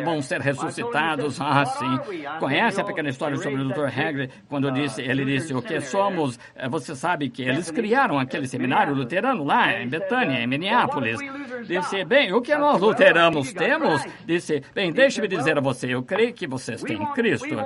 vão ser ressuscitados. Ah, sim. Conhece a pequena história sobre o Dr. Hagrid, quando ele disse, o que somos? Você sabe que eles criaram aquele seminário luterano lá em Betânia, em Minneapolis. Disse, bem, o que nós luteranos temos? Disse, bem, deixe-me dizer a você, eu creio que vocês têm Cristo.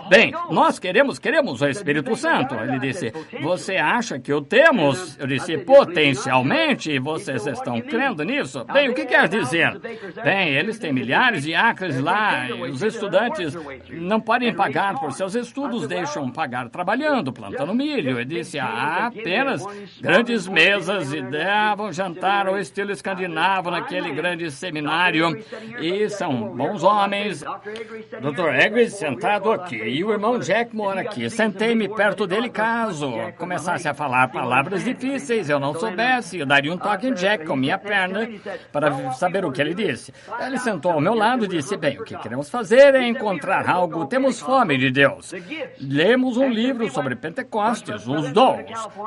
Bem, nós queremos o Espírito Santo. Ele disse, você acha que o temos? Eu disse, potencialmente, vocês estão crendo nisso? Bem, o que quer dizer? Bem, eles têm milhares de acres lá, e os estudantes não podem pagar por seus estudos, deixam pagar trabalhando, plantando milho. Ele disse, há apenas grandes mesas e davam jantar ao estilo escandinavo naquele grande seminário, e são bons homens. Dr. Hagrid sentado aqui, e o irmão Jack mora aqui. Sentei-me perto dele caso começasse a falar palavras difíceis, eu não soubesse, eu daria um toque em Jack com minha perna para saber o que ele disse. Ele sentou ao meu lado e disse, bem, o que queremos fazer é encontrar algo, temos fome de Deus. Lemos um livro sobre Pentecostes, os dons.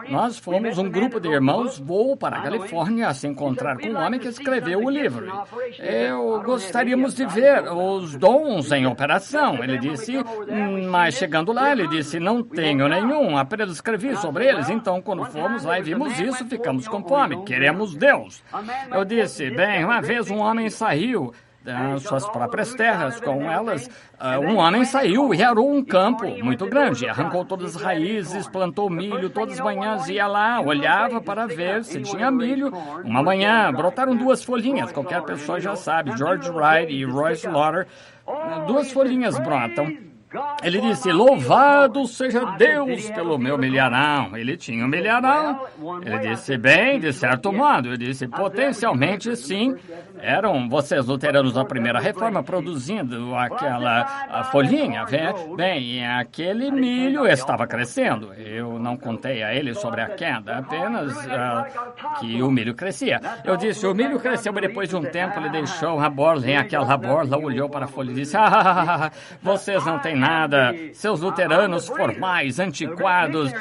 Nós fomos um grupo de irmãos, voo para a Califórnia a se encontrar com um homem que escreveu o livro. Gostaríamos de ver os dons em operação. Ele disse, mas chegando lá, ele disse, não tenho nenhum, apenas escrevi sobre eles. Então, quando fomos lá e vimos isso, ficamos com fome, queremos Deus. Eu disse, bem, uma vez um homem saiu das suas próprias terras, com elas, um homem saiu e arou um campo muito grande, arrancou todas as raízes, plantou milho, todas as manhãs ia lá, olhava para ver se tinha milho. Uma manhã, brotaram 2 folhinhas, qualquer pessoa já sabe, George Wright e Royce Lauder, 2 folhinhas brotam. Ele disse, louvado seja Deus pelo meu milharal. Ele tinha um milharal. Ele disse, bem, de certo modo. Eu disse, potencialmente sim. Eram vocês luteranos da primeira reforma produzindo aquela folhinha. Bem, aquele milho estava crescendo. Eu não contei a ele sobre a queda, apenas que o milho crescia. Eu disse, o milho cresceu, mas depois de um tempo ele deixou a borla, e aquela borla olhou para a folha e disse, vocês não têm nada, seus luteranos formais, antiquados.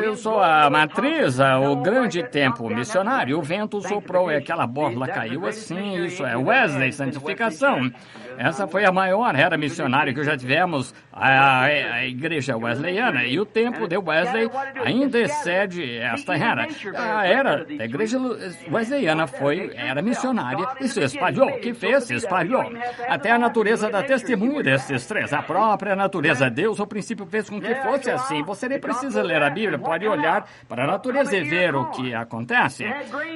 Eu sou a matriz, o grande tempo missionário. O vento soprou e aquela borla caiu assim. Isso é Wesley, santificação. Essa foi a maior era missionária que já tivemos, a igreja wesleyana. E o tempo de Wesley ainda excede esta era. A era da igreja wesleyana era missionária e se espalhou. O que fez? Se espalhou. Até a natureza dá testemunho desses 3. A própria natureza. Deus, ao princípio, fez com que fosse assim. Você nem precisa ler a Bíblia, pode olhar para a natureza e ver o que acontece.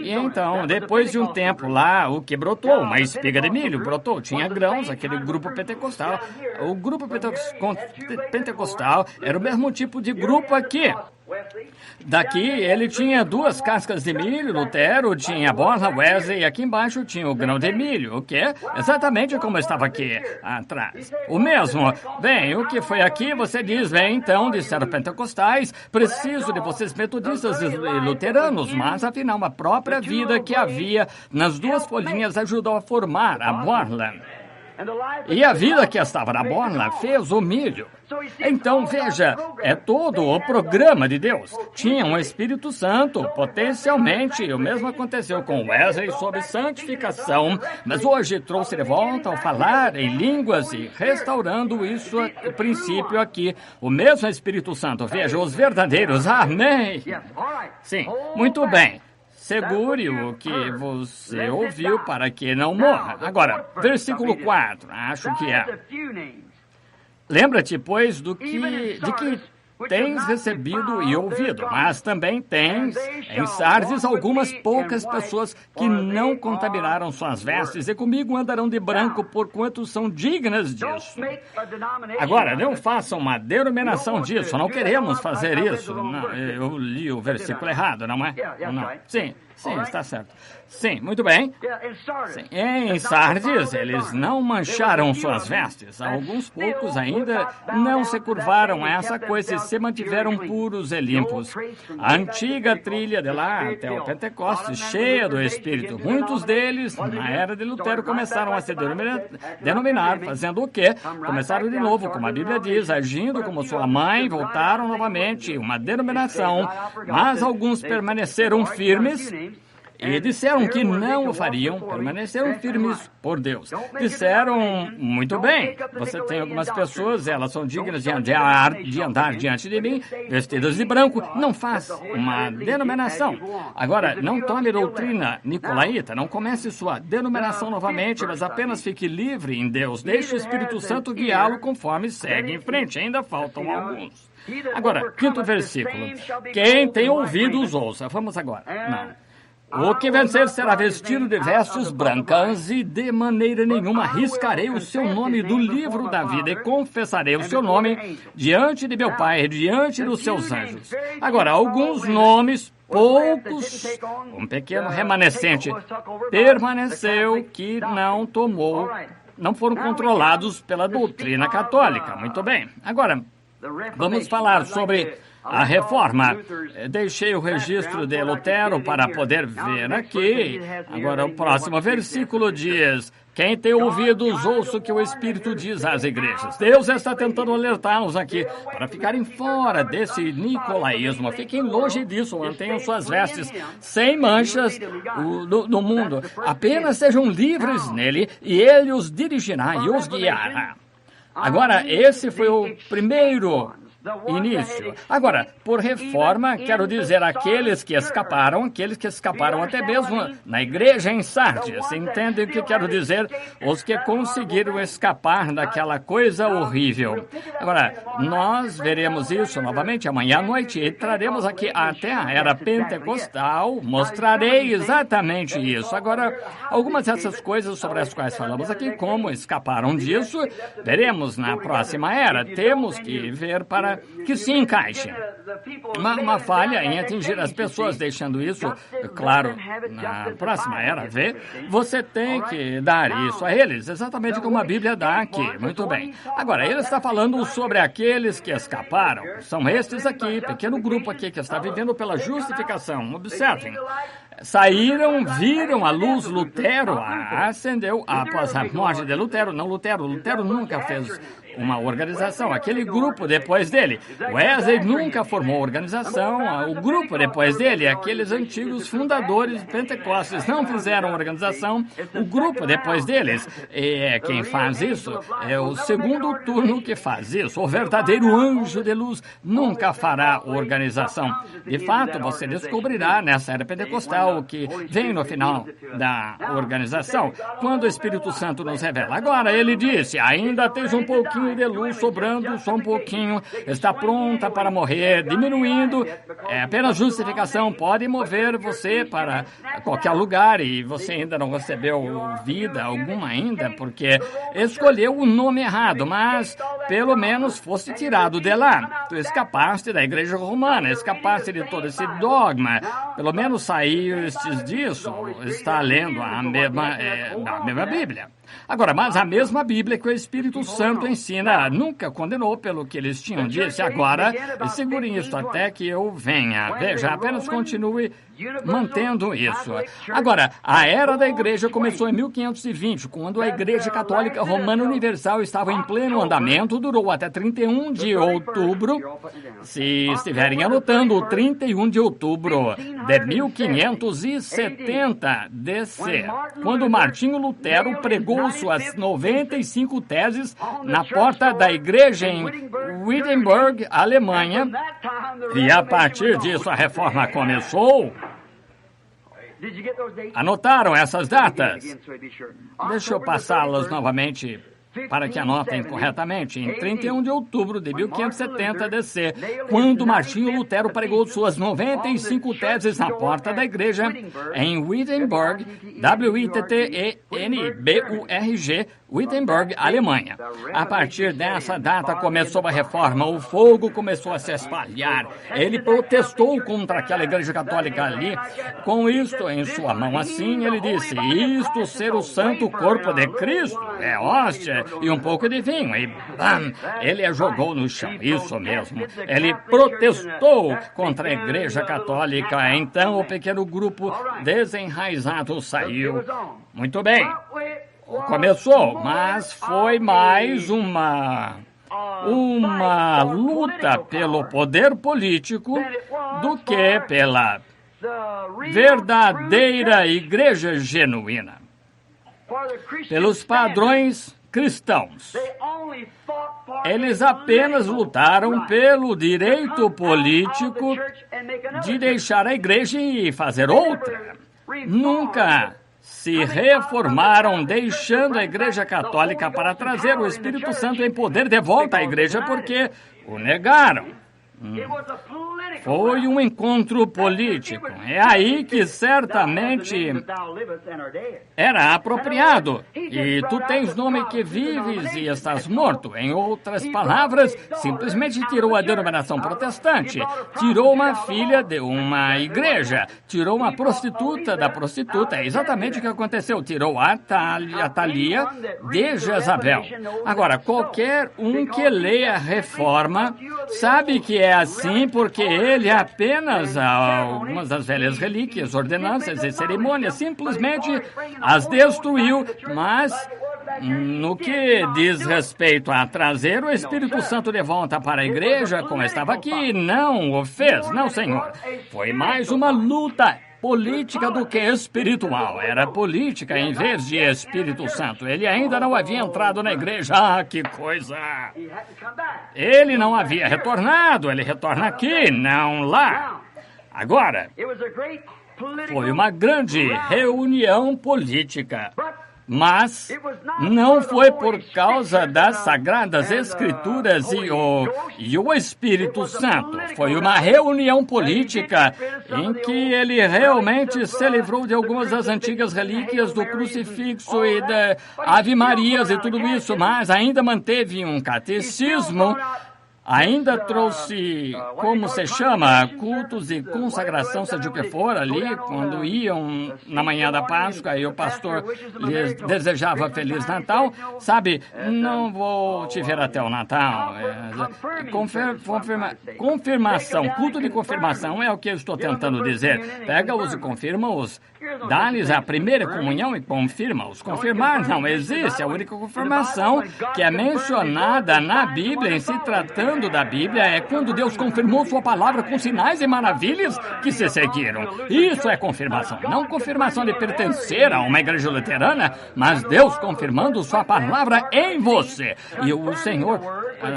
E então, depois de um tempo lá, o que brotou? Uma espiga de milho brotou. Tinha grãos, aquele grupo pentecostal. O grupo pentecostal era o mesmo tipo de grupo aqui. Daqui ele tinha 2 cascas de milho, Lutero tinha a borla, Wesley, e aqui embaixo tinha o grão de milho, o que? Exatamente como estava aqui atrás. O mesmo. Bem, o que foi aqui, você diz, bem, então, disseram pentecostais, preciso de vocês metodistas e luteranos, mas afinal a própria vida que havia nas 2 folhinhas ajudou a formar a borla. E a vida que estava na borla fez o milho. Então, veja, é todo o programa de Deus. Tinha um Espírito Santo, potencialmente. O mesmo aconteceu com Wesley sobre santificação, mas hoje trouxe de volta ao falar em línguas e restaurando isso, o princípio aqui. O mesmo Espírito Santo, veja, os verdadeiros. Amém. Sim, muito bem. Segure o que você ouviu para que não morra. Agora, versículo 4, acho que é. Lembra-te, pois, de que tens recebido e ouvido, mas também tens em Sardes algumas poucas pessoas que não contaminaram suas vestes e comigo andarão de branco porquanto são dignas disso. Agora, não façam uma denominação disso, não queremos fazer isso. Não, eu li o versículo errado, não é? Não. Sim, está certo. Sim, muito bem. Sim. Em Sardes, eles não mancharam suas vestes. Alguns poucos ainda não se curvaram a essa coisa e se mantiveram puros e limpos. A antiga trilha de lá até o Pentecostes, cheia do Espírito. Muitos deles, na era de Lutero, começaram a se denominar, fazendo o quê? Começaram de novo, como a Bíblia diz, agindo como sua mãe, voltaram novamente, uma denominação, mas alguns permaneceram firmes e disseram que não o fariam, permaneceram firmes por Deus. Disseram, muito bem, você tem algumas pessoas, elas são dignas de andar diante de mim, vestidas de branco, não faz uma denominação. Agora, não tome doutrina nicolaíta, não comece sua denominação novamente, mas apenas fique livre em Deus. Deixe o Espírito Santo guiá-lo conforme segue em frente, ainda faltam alguns. Agora, 5º versículo. Quem tem ouvidos, ouça. Vamos agora. Não. O que vencer será vestido de vestes brancas e de maneira nenhuma riscarei o seu nome do livro da vida e confessarei o seu nome diante de meu Pai e diante dos seus anjos. Agora, alguns nomes, poucos, um pequeno remanescente, permaneceu que não foram controlados pela doutrina católica. Muito bem. Agora, vamos falar sobre a reforma. Deixei o registro de Lutero para poder ver aqui. Agora, o próximo versículo diz: quem tem ouvidos, ouça o que o Espírito diz às igrejas. Deus está tentando alertar-nos aqui para ficarem fora desse nicolaísmo. Fiquem longe disso, mantenham suas vestes sem manchas no mundo. Apenas sejam livres nele e ele os dirigirá e os guiará. Agora, esse foi o primeiro início. Agora, por reforma, quero dizer aqueles que escaparam até mesmo na igreja em Sardes. Entendem o que quero dizer? Os que conseguiram escapar daquela coisa horrível. Agora, nós veremos isso novamente amanhã à noite e traremos aqui até a era pentecostal. Mostrarei exatamente isso. Agora, algumas dessas coisas sobre as quais falamos aqui, como escaparam disso, veremos na próxima era. Temos que ver para que se encaixe. Uma falha em atingir as pessoas, deixando isso claro na próxima era, você tem que dar isso a eles, exatamente como a Bíblia dá aqui. Muito bem. Agora, ele está falando sobre aqueles que escaparam. São estes aqui, pequeno grupo aqui que está vivendo pela justificação. Observem. Saíram, viram a luz, Lutero acendeu após a morte de Lutero. Não, Lutero nunca fez uma organização. Aquele grupo depois dele. Wesley nunca formou organização. O grupo depois dele, aqueles antigos fundadores de Pentecostes não fizeram organização. O grupo depois deles, quem faz isso é o segundo turno que faz isso. O verdadeiro anjo de luz nunca fará organização. De fato, você descobrirá nessa era pentecostal o que vem no final da organização, quando o Espírito Santo nos revela. Agora, ele disse, ainda tens um pouquinho de luz sobrando, só um pouquinho, está pronta para morrer, diminuindo, apenas justificação pode mover você para qualquer lugar e você ainda não recebeu vida alguma ainda, porque escolheu o nome errado, mas pelo menos foste tirado de lá. Tu escapaste da igreja romana, escapaste de todo esse dogma, pelo menos saíste disso, está lendo a mesma Bíblia. Agora, mas a mesma Bíblia que o Espírito Santo ensina nunca condenou pelo que eles tinham dito. Agora, segurem isso até que eu venha. Veja, apenas continue mantendo isso. Agora, a era da igreja começou em 1520, quando a Igreja Católica Romana Universal estava em pleno andamento, durou até 31 de outubro, se estiverem anotando, o 31 de outubro de 1570 DC, quando Martinho Lutero pregou suas 95 teses na porta da igreja em Wittenberg, Alemanha, e a partir disso a reforma começou. Anotaram essas datas? Deixa eu passá-las novamente para que anotem corretamente, em 31 de outubro de 1570 DC, quando Martinho Lutero pregou suas 95 teses na porta da igreja em Wittenberg, W-I-T-T-E-N-B-U-R-G, Wittenberg, Alemanha. A partir dessa data começou a reforma, o fogo começou a se espalhar. Ele protestou contra aquela igreja católica ali. Com isto em sua mão assim, ele disse, isto ser o santo corpo de Cristo, é hóstia e um pouco de vinho. E bam, ele a jogou no chão, isso mesmo. Ele protestou contra a igreja católica. Então o pequeno grupo desenraizado saiu. Muito bem. Começou, mas foi mais uma luta pelo poder político do que pela verdadeira igreja genuína, pelos padrões cristãos. Eles apenas lutaram pelo direito político de deixar a igreja e fazer outra. Nunca se reformaram, deixando a Igreja Católica para trazer o Espírito Santo em poder de volta à igreja, porque o negaram. Foi um encontro político. É aí que certamente era apropriado. E tu tens nome que vives e estás morto. Em outras palavras, simplesmente tirou a denominação protestante, tirou uma filha de uma igreja, tirou uma prostituta da prostituta. É exatamente o que aconteceu. Tirou a Thalia de Jezabel. Agora, qualquer um que leia a Reforma sabe que é assim porque ele apenas algumas das velhas relíquias, ordenanças e cerimônias simplesmente as destruiu, mas no que diz respeito a trazer o Espírito Santo de volta para a igreja, como estava aqui, não o fez, não, Senhor. Foi mais uma luta política do que espiritual. Era política em vez de Espírito Santo. Ele ainda não havia entrado na igreja. Ah, que coisa! Ele não havia retornado. Ele retorna aqui, não lá. Agora, foi uma grande reunião política. Mas não foi por causa das Sagradas Escrituras e o Espírito Santo. Foi uma reunião política em que ele realmente se livrou de algumas das antigas relíquias do crucifixo e da Ave Marias e tudo isso, mas ainda manteve um catecismo. Ainda trouxe, como se chama, cultos e consagração, seja o que for, ali, quando iam na manhã da Páscoa e o pastor lhes desejava Feliz Natal. Sabe, não vou te ver até o Natal. Confirmação, culto de confirmação é o que eu estou tentando dizer. Pega-os e confirma-os. Dá-lhes a primeira comunhão e confirma-os. Confirmar não existe. A única confirmação que é mencionada na Bíblia, em se tratando da Bíblia, é quando Deus confirmou sua palavra com sinais e maravilhas que se seguiram. Isso é confirmação. Não confirmação de pertencer a uma igreja luterana, mas Deus confirmando sua palavra em você. E o Senhor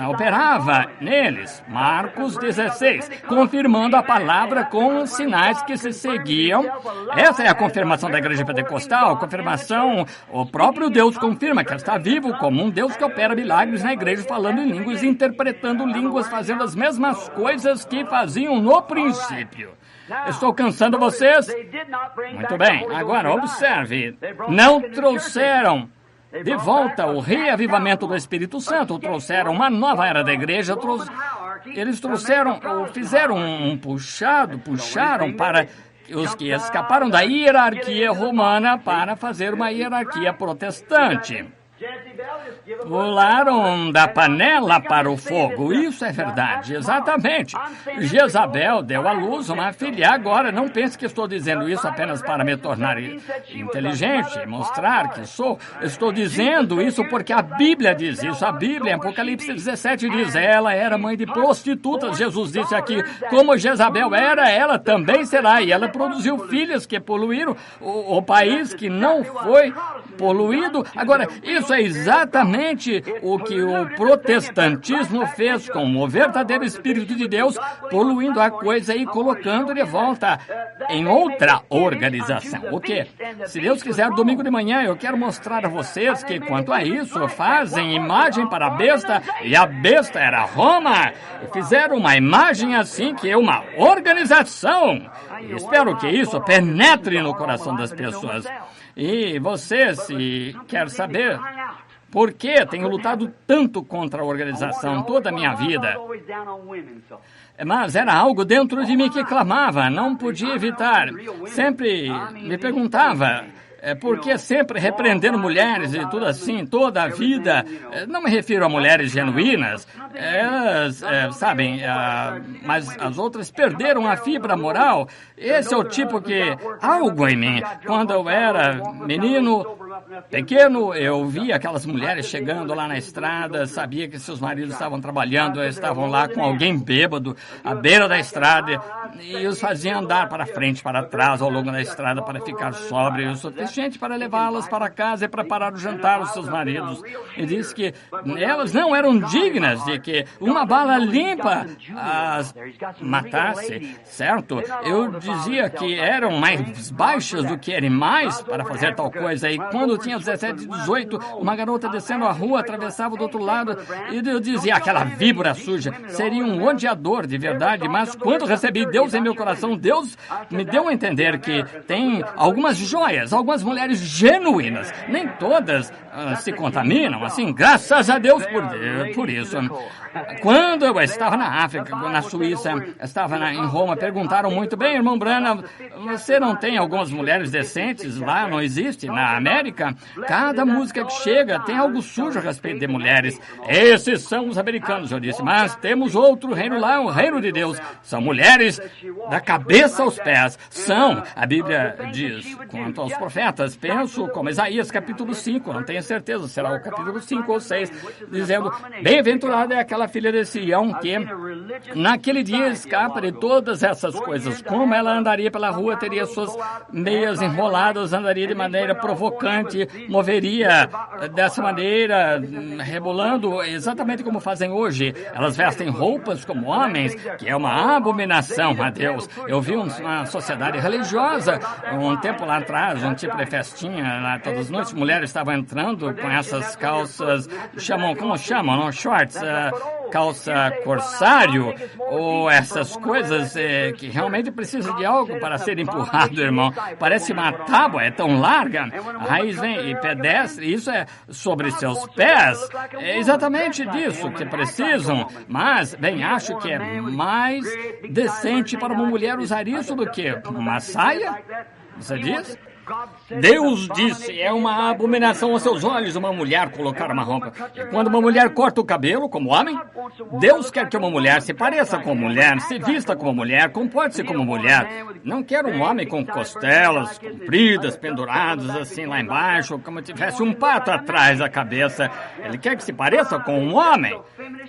operava neles. Marcos 16, confirmando a palavra com os sinais que se seguiam. Essa é a confirmação da igreja pentecostal. Confirmação, o próprio Deus confirma que está vivo como um Deus que opera milagres na igreja, falando em línguas, interpretando línguas, fazendo as mesmas coisas que faziam no princípio. Estou cansando vocês? Muito bem, agora observe. Não trouxeram de volta o reavivamento do Espírito Santo, trouxeram uma nova era da igreja, eles fizeram puxaram para os que escaparam da hierarquia romana para fazer uma hierarquia protestante. Pularam da panela para o fogo. Isso é verdade, exatamente. Jezabel deu à luz uma filha. Agora, não pense que estou dizendo isso apenas para me tornar inteligente e mostrar que sou. Estou dizendo isso porque a Bíblia diz isso. A Bíblia, em Apocalipse 17, diz: ela era mãe de prostitutas. Jesus disse aqui, como Jezabel era, ela também será. E ela produziu filhas que poluíram o país que não foi poluído. Agora, isso é exatamente exatamente o que o protestantismo fez com o verdadeiro Espírito de Deus, poluindo a coisa e colocando de volta em outra organização. O quê? Se Deus quiser, domingo de manhã, eu quero mostrar a vocês que, quanto a isso, fazem imagem para a besta, e a besta era Roma, e fizeram uma imagem assim que é uma organização. E espero que isso penetre no coração das pessoas. E você, se quer saber por que tenho lutado tanto contra a organização toda a minha vida, mas era algo dentro de mim que clamava, não podia evitar. Sempre me perguntava, por que sempre repreendendo mulheres e tudo assim, toda a vida? Não me refiro a mulheres genuínas, elas, sabem, mas as outras perderam a fibra moral. Esse é o tipo que, algo em mim, quando eu era menino, pequeno, eu via aquelas mulheres chegando lá na estrada, sabia que seus maridos estavam trabalhando, estavam lá com alguém bêbado, à beira da estrada, e os faziam andar para frente, para trás, ao longo da estrada, para ficar sóbrios o suficiente para levá-las para casa e preparar o jantar aos seus maridos. E disse que elas não eram dignas de que uma bala limpa as matasse, certo? Eu dizia que eram mais baixas do que animais para fazer tal coisa, e quando tinha 17, 18, uma garota descendo a rua, atravessava do outro lado, e eu dizia, aquela víbora suja, seria um odiador de verdade, mas quando recebi Deus em meu coração, Deus me deu a entender que tem algumas joias, algumas mulheres genuínas, nem todas se contaminam, assim, graças a Deus por isso. Quando eu estava na África, na Suíça, estava em Roma, perguntaram muito bem, irmão Branham, você não tem algumas mulheres decentes lá, não existe? Na América, cada música que chega tem algo sujo a respeito de mulheres. Esses são os americanos, eu disse, mas temos outro reino lá, o reino de Deus. São mulheres da cabeça aos pés. São, a Bíblia diz, quanto aos profetas, penso como Isaías capítulo 5, não tenho certeza, será o capítulo 5 ou 6, dizendo, bem-aventurada é aquela filha de Sião que naquele dia escapa de todas essas coisas. Como ela andaria pela rua, teria suas meias enroladas, andaria de maneira provocante, moveria dessa maneira, rebolando, exatamente como fazem hoje. Elas vestem roupas como homens, que é uma abominação a Deus. Eu vi uma sociedade religiosa, um tempo lá atrás, um tipo de festinha, lá todas as noites, mulheres estavam entrando com essas calças, como chamam, não? Shorts, calça corsário, ou essas coisas que realmente precisam de algo para ser empurrado, irmão. Parece uma tábua, é tão larga, a raiz vem e pedestre, isso é sobre seus pés. É exatamente disso que precisam, mas, bem, acho que é mais decente para uma mulher usar isso do que uma saia, você diz? Deus disse, é uma abominação aos seus olhos uma mulher colocar uma roupa. E quando uma mulher corta o cabelo, como homem, Deus quer que uma mulher se pareça com mulher, se vista como mulher, comporte-se como mulher. Não quer um homem com costelas compridas, penduradas assim lá embaixo, como se tivesse um pato atrás da cabeça. Ele quer que se pareça com um homem.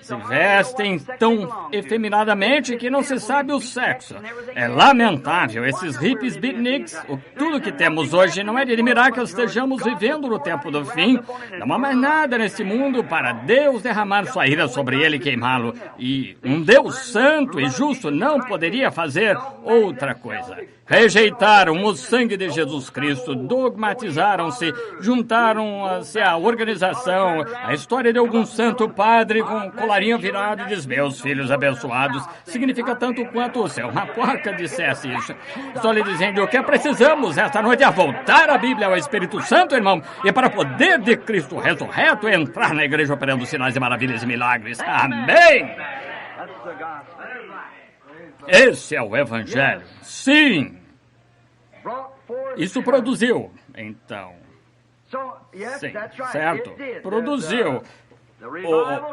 Se vestem tão efeminadamente que não se sabe o sexo. É lamentável. Esses hippies beatniks, tudo que temos hoje não é de admirar que estejamos vivendo no tempo do fim. Não há mais nada nesse mundo para Deus derramar sua ira sobre ele e queimá-lo. E um Deus santo e justo não poderia fazer outra coisa. Rejeitaram o sangue de Jesus Cristo, dogmatizaram-se, juntaram-se à organização, a história de algum santo padre com colarinho virado e diz, meus filhos abençoados, significa tanto quanto se uma porca dissesse isso. Estou lhe dizendo o que precisamos esta noite é voltar a Bíblia ao Espírito Santo, irmão, e para o poder de Cristo ressurreto entrar na igreja operando sinais e maravilhas e milagres. Amém! Esse é o Evangelho. Sim! Isso produziu, então. Sim, certo. Produziu.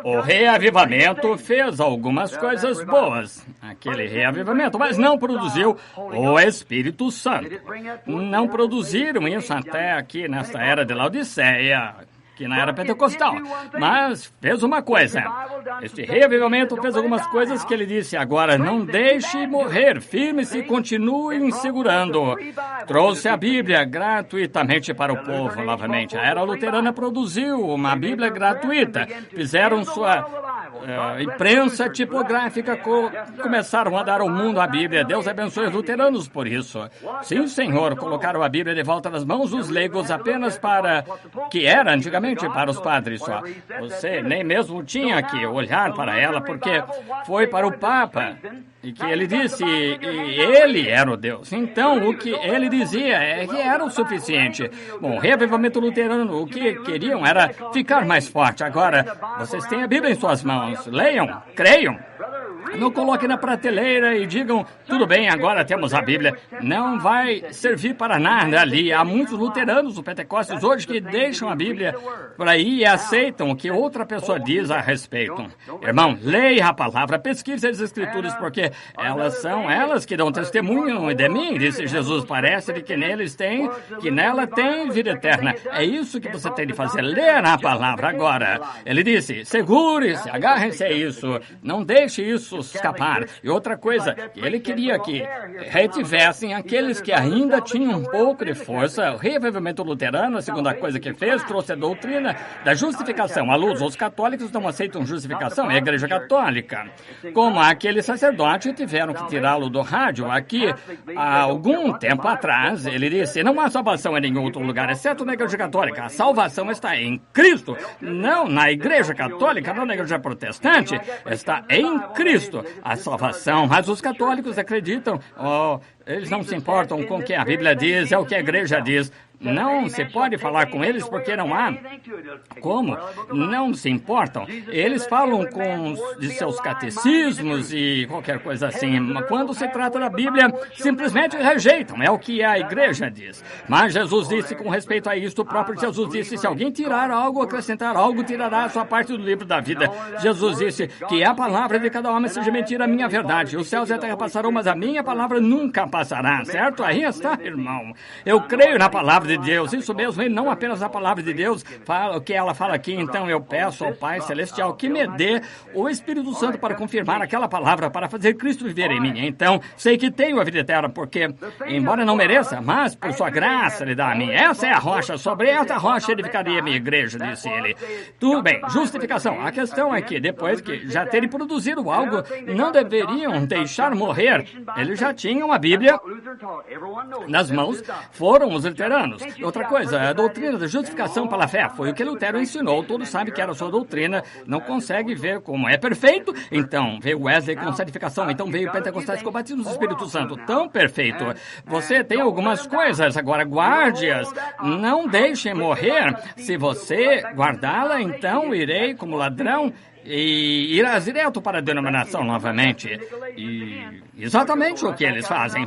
O reavivamento fez algumas coisas boas, aquele reavivamento, mas não produziu o Espírito Santo. Não produziram isso até aqui nesta era de Laodiceia, que na era pentecostal, mas fez uma coisa. Este reavivamento fez algumas coisas que ele disse: agora não deixe morrer, firme-se e continue segurando. Trouxe a Bíblia gratuitamente para o povo novamente. A era luterana produziu uma Bíblia gratuita. Fizeram sua imprensa tipográfica, começaram a dar ao mundo a Bíblia. Deus abençoe os luteranos por isso. Sim, Senhor, colocaram a Bíblia de volta nas mãos dos leigos apenas para, que era antigamente para os padres só. Você nem mesmo tinha que olhar para ela, porque foi para o Papa, e que ele disse, e ele era o Deus. Então, o que ele dizia é que era o suficiente. Bom, o reavivamento luterano, o que queriam era ficar mais forte. Agora, vocês têm a Bíblia em suas mãos. Leiam, creiam. Não coloquem na prateleira e digam, tudo bem, agora temos a Bíblia. Não vai servir para nada ali. Há muitos luteranos do Pentecostes hoje que deixam a Bíblia por aí e aceitam o que outra pessoa diz a respeito. Irmão, leia a palavra, pesquise as Escrituras, porque elas são elas que dão testemunho de mim, disse Jesus. Parece que nela tem vida eterna. É isso que você tem de fazer, ler a palavra agora. Ele disse, segure-se, agarre-se a isso, não deixe isso escapar. E outra coisa, ele queria que retivessem aqueles que ainda tinham um pouco de força. O reavivamento luterano, a segunda coisa que fez, trouxe a doutrina da justificação. À luz, os católicos não aceitam justificação, é a Igreja Católica. Como aquele sacerdote, tiveram que tirá-lo do rádio. Aqui, há algum tempo atrás, ele disse, não há salvação em nenhum outro lugar, exceto na Igreja Católica. A salvação está em Cristo, não na Igreja Católica, não na Igreja Protestante, está em Cristo. A salvação, mas os católicos acreditam, eles não se importam com o que a Bíblia diz, é o que a igreja diz. Não se pode falar com eles porque não há como. Não se importam. Eles falam de seus catecismos e qualquer coisa assim. Quando se trata da Bíblia, simplesmente rejeitam. É o que a igreja diz. Mas Jesus disse, com respeito a isso, o próprio Jesus disse, se alguém tirar algo, acrescentar algo, tirará a sua parte do livro da vida. Jesus disse que a palavra de cada homem seja mentira, a minha verdade. Os céus e a terra passarão, mas a minha palavra nunca passará, certo? Aí está, irmão. Eu creio na palavra de Deus, isso mesmo, e não apenas a palavra de Deus, o que ela fala aqui. Então eu peço ao Pai Celestial que me dê o Espírito Santo para confirmar aquela palavra, para fazer Cristo viver em mim. Então, sei que tenho a vida eterna, porque, embora não mereça, mas por sua graça ele dá a mim. Essa é a rocha, sobre essa rocha edificaria a minha igreja, disse ele. Tudo bem, justificação. A questão é que, depois que já terem produzido algo, não deveriam deixar morrer. Eles já tinham a Bíblia nas mãos, foram os luteranos. Outra coisa, a doutrina da justificação pela fé foi o que Lutero ensinou. Todos sabem que era a sua doutrina, não consegue ver como é perfeito. Então veio Wesley com santificação, então veio Pentecostais com o batismo do Espírito Santo, tão perfeito. Você tem algumas coisas, agora guarde-as, não deixem morrer. Se você guardá-la, então irei como ladrão e irás direto para a denominação novamente. E exatamente o que eles fazem.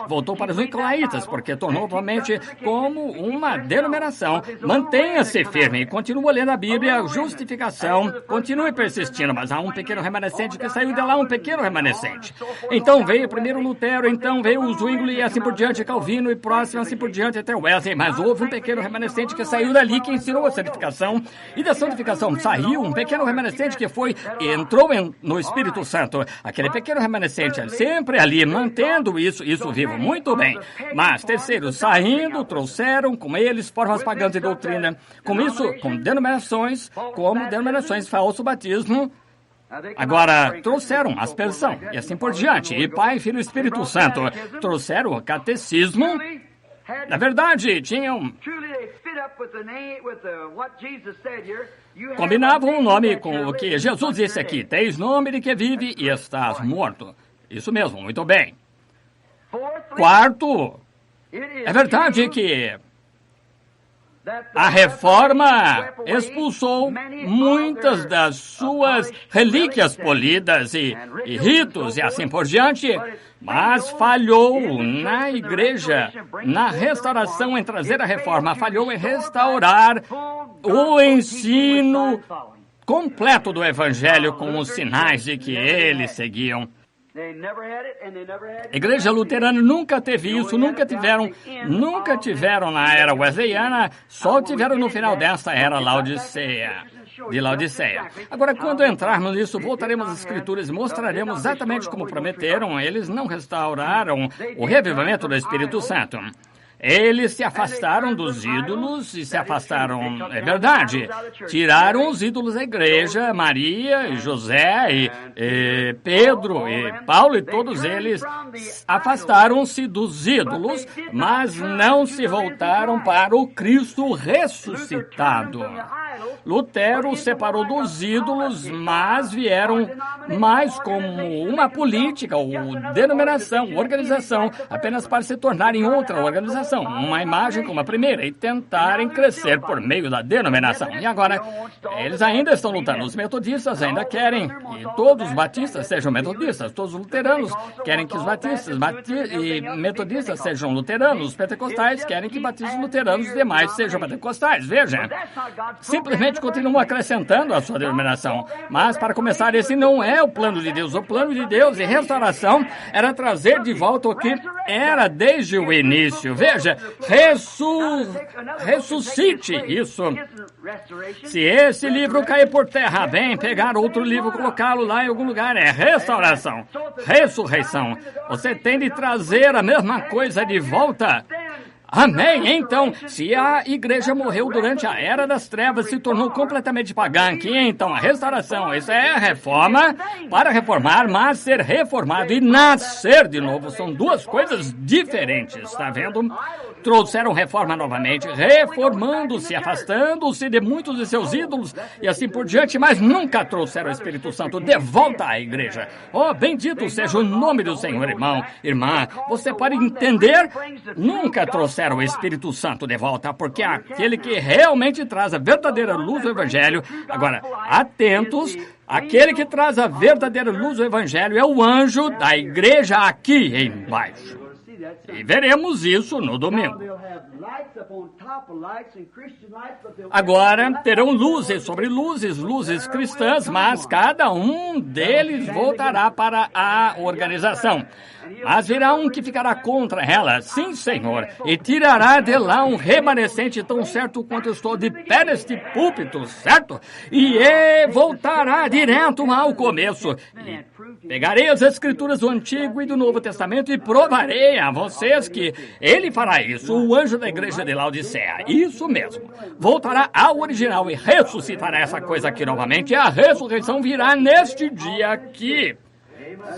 Voltou para os nicolaítas, porque tornou novamente como uma denominação. Mantenha-se firme, continue lendo a Bíblia, justificação, continue persistindo, mas há um pequeno remanescente que saiu de lá, um pequeno remanescente. Então veio primeiro Lutero, então veio o Zwingli e assim por diante, Calvino e próximo, assim por diante até Wesley, mas houve um pequeno remanescente que saiu dali, que ensinou a santificação, e da santificação saiu um pequeno remanescente que entrou no Espírito Santo. Aquele pequeno remanescente sempre ali, mantendo isso vivo. Muito bem. Mas, terceiro, saindo, trouxeram com eles formas pagãs de doutrina. Com isso, como denominações falso batismo. Agora, trouxeram aspersão e assim por diante. E Pai, Filho e Espírito Santo trouxeram o catecismo. Na verdade, combinavam o nome com o que Jesus disse aqui. Tens nome de que vive e estás morto. Isso mesmo, muito bem. Quarto, é verdade que a Reforma expulsou muitas das suas relíquias polidas e ritos e assim por diante, mas falhou na igreja, na restauração, em trazer a Reforma, falhou em restaurar o ensino completo do Evangelho com os sinais de que eles seguiam. A Igreja Luterana nunca teve isso, nunca tiveram na era wesleyana, só tiveram no final desta era de Laodiceia. Agora, quando entrarmos nisso, voltaremos às Escrituras e mostraremos exatamente como prometeram. Eles não restauraram o revivamento do Espírito Santo. Eles se afastaram dos ídolos e se afastaram, é verdade, tiraram os ídolos da igreja, Maria, e José, e Pedro, e Paulo, e todos eles afastaram-se dos ídolos, mas não se voltaram para o Cristo ressuscitado. Lutero separou dos ídolos, mas vieram mais como uma política, ou denominação, organização, apenas para se tornarem outra organização. Uma imagem como a primeira e tentarem crescer por meio da denominação. E agora, eles ainda estão lutando. Os metodistas ainda querem que todos os batistas sejam metodistas. Todos os luteranos querem que os batistas e metodistas sejam luteranos. Os pentecostais querem que batistas luteranos e demais sejam pentecostais. Veja, simplesmente continuam acrescentando a sua denominação. Mas, para começar, esse não é o plano de Deus. O plano de Deus e restauração era trazer de volta o que era desde o início. Veja, ressuscite isso. Se esse livro cair por terra, vem pegar outro livro, colocá-lo lá em algum lugar. É restauração, ressurreição. Você tem de trazer a mesma coisa de volta. Amém? Então, se a igreja morreu durante a era das trevas, se tornou completamente pagã, que então a restauração, isso é a reforma, para reformar, mas ser reformado e nascer de novo, são duas coisas diferentes, está vendo? Trouxeram reforma novamente, reformando-se, afastando-se de muitos de seus ídolos e assim por diante, mas nunca trouxeram o Espírito Santo de volta à igreja. Oh, bendito seja o nome do Senhor, irmão, irmã. Você pode entender? Nunca trouxeram o Espírito Santo de volta, porque aquele que realmente traz a verdadeira luz do Evangelho. Agora, atentos, aquele que traz a verdadeira luz do Evangelho é o anjo da igreja aqui embaixo. E veremos isso no domingo. Agora terão luzes sobre luzes, luzes cristãs, mas cada um deles voltará para a organização. Mas virá um que ficará contra ela, sim, Senhor, e tirará de lá um remanescente tão certo quanto eu estou de pé neste púlpito, certo? E voltará direto ao começo. E pegarei as escrituras do Antigo e do Novo Testamento e provarei a vocês que ele fará isso, o anjo da igreja de Laodiceia. Isso mesmo. Voltará ao original e ressuscitará essa coisa aqui novamente. E a ressurreição virá neste dia aqui.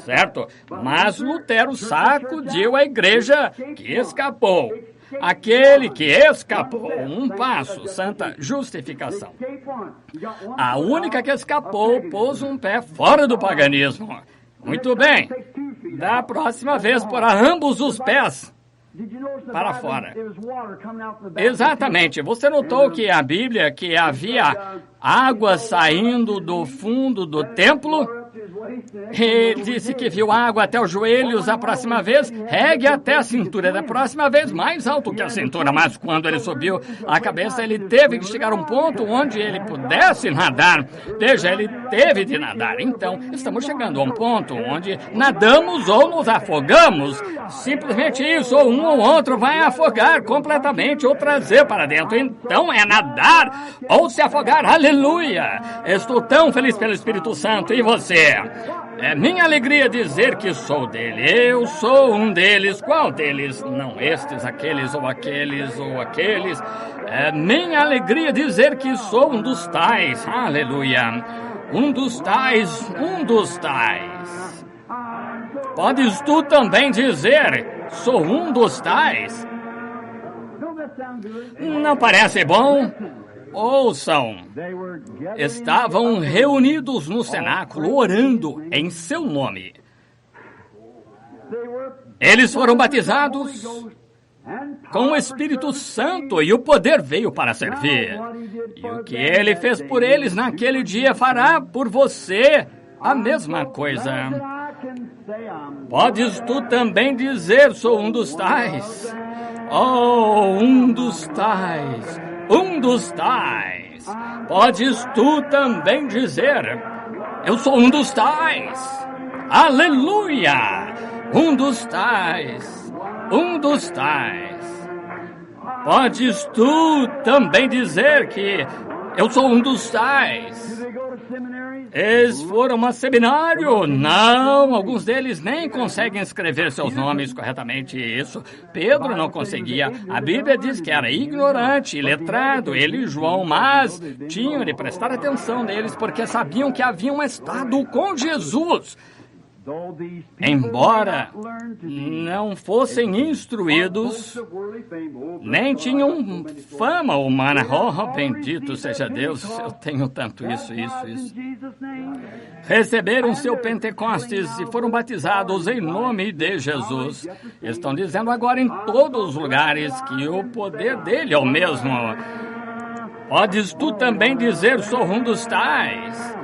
Certo? Mas Lutero sacudiu a igreja que escapou. Aquele que escapou, um passo, santa justificação. A única que escapou pôs um pé fora do paganismo. Muito bem. Da próxima vez, porá ambos os pés para fora. Exatamente. Você notou que a Bíblia, que havia água saindo do fundo do templo? Ele disse que viu água até os joelhos a próxima vez, regue até a cintura da próxima vez, mais alto que a cintura. Mas quando ele subiu a cabeça, ele teve que chegar a um ponto onde ele pudesse nadar. Veja, ele teve de nadar. Então, estamos chegando a um ponto onde nadamos ou nos afogamos. Simplesmente isso, ou um ou outro vai afogar completamente ou trazer para dentro. Então, é nadar ou se afogar. Aleluia! Estou tão feliz pelo Espírito Santo. E você? É minha alegria dizer que sou dele. Eu sou um deles. Qual deles? Não estes, aqueles ou aqueles ou aqueles. É minha alegria dizer que sou um dos tais. Aleluia. Um dos tais, um dos tais. Podes tu também dizer, sou um dos tais? Não parece bom? Ouçam, estavam reunidos no cenáculo orando em seu nome. Eles foram batizados com o Espírito Santo e o poder veio para servir. E o que ele fez por eles naquele dia fará por você a mesma coisa. Podes tu também dizer, sou um dos tais? Oh, um dos tais. Um dos tais. Podes tu também dizer, eu sou um dos tais. Aleluia! Um dos tais. Podes tu também dizer que eu sou um dos tais? Eles foram a seminário? Não, alguns deles nem conseguem escrever seus nomes corretamente. Isso, Pedro não conseguia. A Bíblia diz que era ignorante, iletrado, ele e João, mas tinham de prestar atenção neles porque sabiam que haviam estado com Jesus. Embora não fossem instruídos, nem tinham fama humana. Oh, bendito seja Deus, eu tenho tanto isso. Receberam seu Pentecostes e foram batizados em nome de Jesus. Estão dizendo agora em todos os lugares que o poder dele é o mesmo. Podes tu também dizer, sou um dos tais.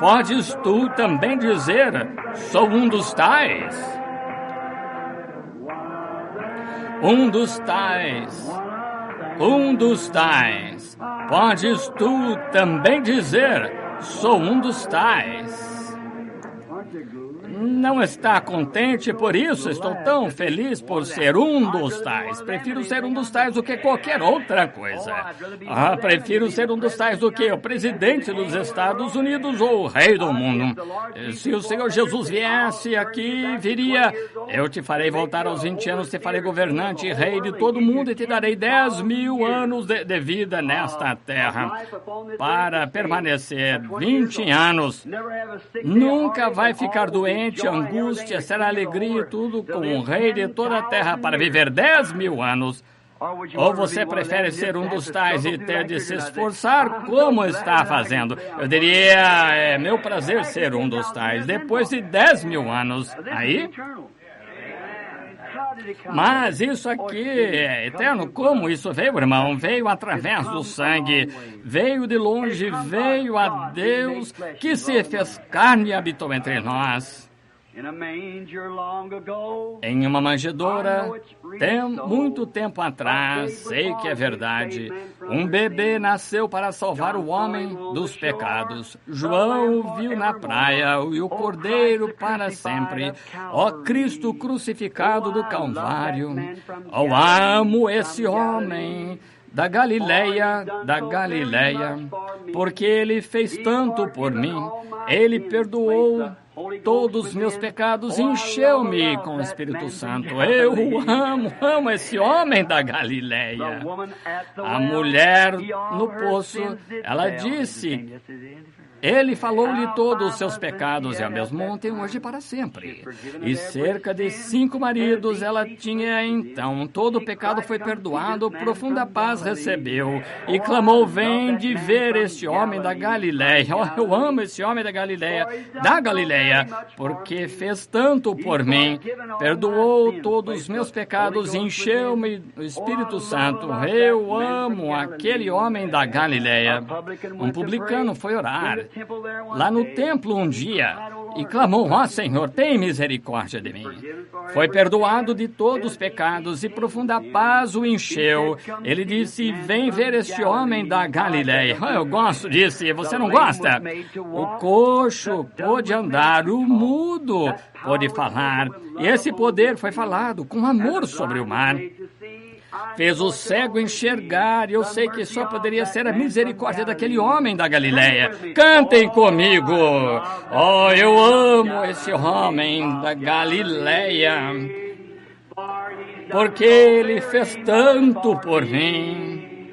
Podes tu também dizer, sou um dos tais? Um dos tais. Podes tu também dizer, sou um dos tais? Não está contente por isso? Estou tão feliz por ser um dos tais. Prefiro ser um dos tais do que qualquer outra coisa. Prefiro ser um dos tais do que o presidente dos Estados Unidos ou o rei do mundo. Se o Senhor Jesus viesse aqui, viria: eu te farei voltar aos 20 anos, te farei governante e rei de todo mundo e te darei 10.000 anos de vida nesta terra. Para permanecer 20 anos, nunca vai ficar doente, angústia, será alegria e tudo com o rei de toda a terra para viver 10.000 anos. Ou você prefere ser um dos tais e ter de se esforçar como está fazendo? Eu diria, é meu prazer ser um dos tais, depois de 10.000 anos. Aí... Mas isso aqui é eterno. Como isso veio, irmão? Veio através do sangue, veio de longe, veio a Deus que se fez carne e habitou entre nós. Em uma manjedoura, muito tempo atrás, sei que é verdade, um bebê nasceu para salvar o homem dos pecados. João o viu na praia e o cordeiro para sempre. Ó Cristo crucificado do Calvário, eu amo esse homem da Galileia, porque ele fez tanto por mim. Ele perdoou todos os meus pecados, encheu-me com o Espírito Santo. Eu amo esse homem da Galileia. A mulher no poço, ela disse... Ele falou-lhe todos os seus pecados, e é o mesmo ontem, hoje e para sempre. E cerca de 5 maridos ela tinha então. Todo o pecado foi perdoado, profunda paz recebeu. E clamou, vem de ver este homem da Galileia. Oh, eu amo esse homem da Galileia, porque fez tanto por mim. Perdoou todos os meus pecados, encheu-me do Espírito Santo. Eu amo aquele homem da Galileia. Um publicano foi orar lá no templo um dia e clamou, ó Senhor, tem misericórdia de mim. Foi perdoado de todos os pecados e profunda paz o encheu. Ele disse, vem ver este homem da Galileia. Oh, eu gosto disso, você não gosta? O coxo pôde andar, o mudo pôde falar. E esse poder foi falado com amor sobre o mar. Fez o cego enxergar, e eu sei que só poderia ser a misericórdia daquele homem da Galileia. Cantem comigo! Oh, eu amo esse homem da Galileia, porque ele fez tanto por mim.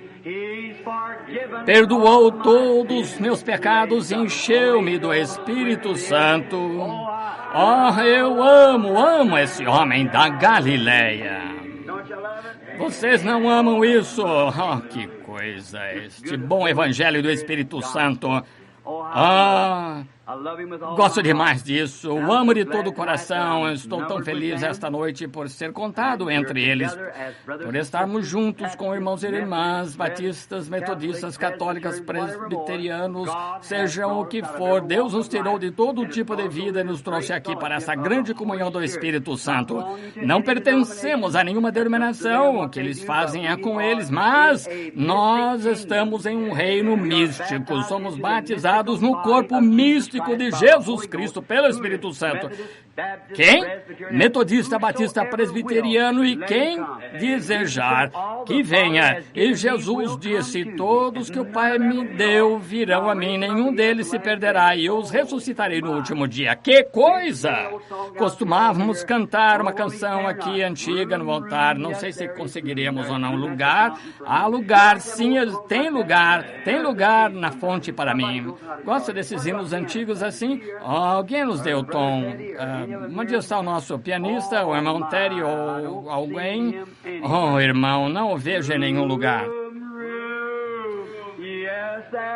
Perdoou todos os meus pecados, encheu-me do Espírito Santo. Oh, eu amo esse homem da Galileia. Vocês não amam isso? Oh, que coisa, este bom evangelho do Espírito Santo. Gosto demais disso, o amo de todo o coração. Estou tão feliz esta noite por ser contado entre eles, por estarmos juntos com irmãos e irmãs, batistas, metodistas, católicas, presbiterianos, sejam o que for. Deus nos tirou de todo tipo de vida e nos trouxe aqui para essa grande comunhão do Espírito Santo. Não pertencemos a nenhuma denominação, o que eles fazem é com eles, mas nós estamos em um reino místico, somos batizados no corpo místico de Jesus Cristo pelo Espírito Santo. Quem? Metodista, batista, presbiteriano e quem desejar que venha. E Jesus disse, todos que o Pai me deu virão a mim, nenhum deles se perderá e eu os ressuscitarei no último dia. Que coisa! Costumávamos cantar uma canção aqui antiga no altar, não sei se conseguiremos ou não. Lugar, há lugar, sim, tem lugar na fonte para mim. Gosto desses hinos antigos assim? Alguém nos deu o tom. Onde está o nosso pianista, o irmão Terry ou alguém? Oh, irmão, não o vejo em nenhum lugar.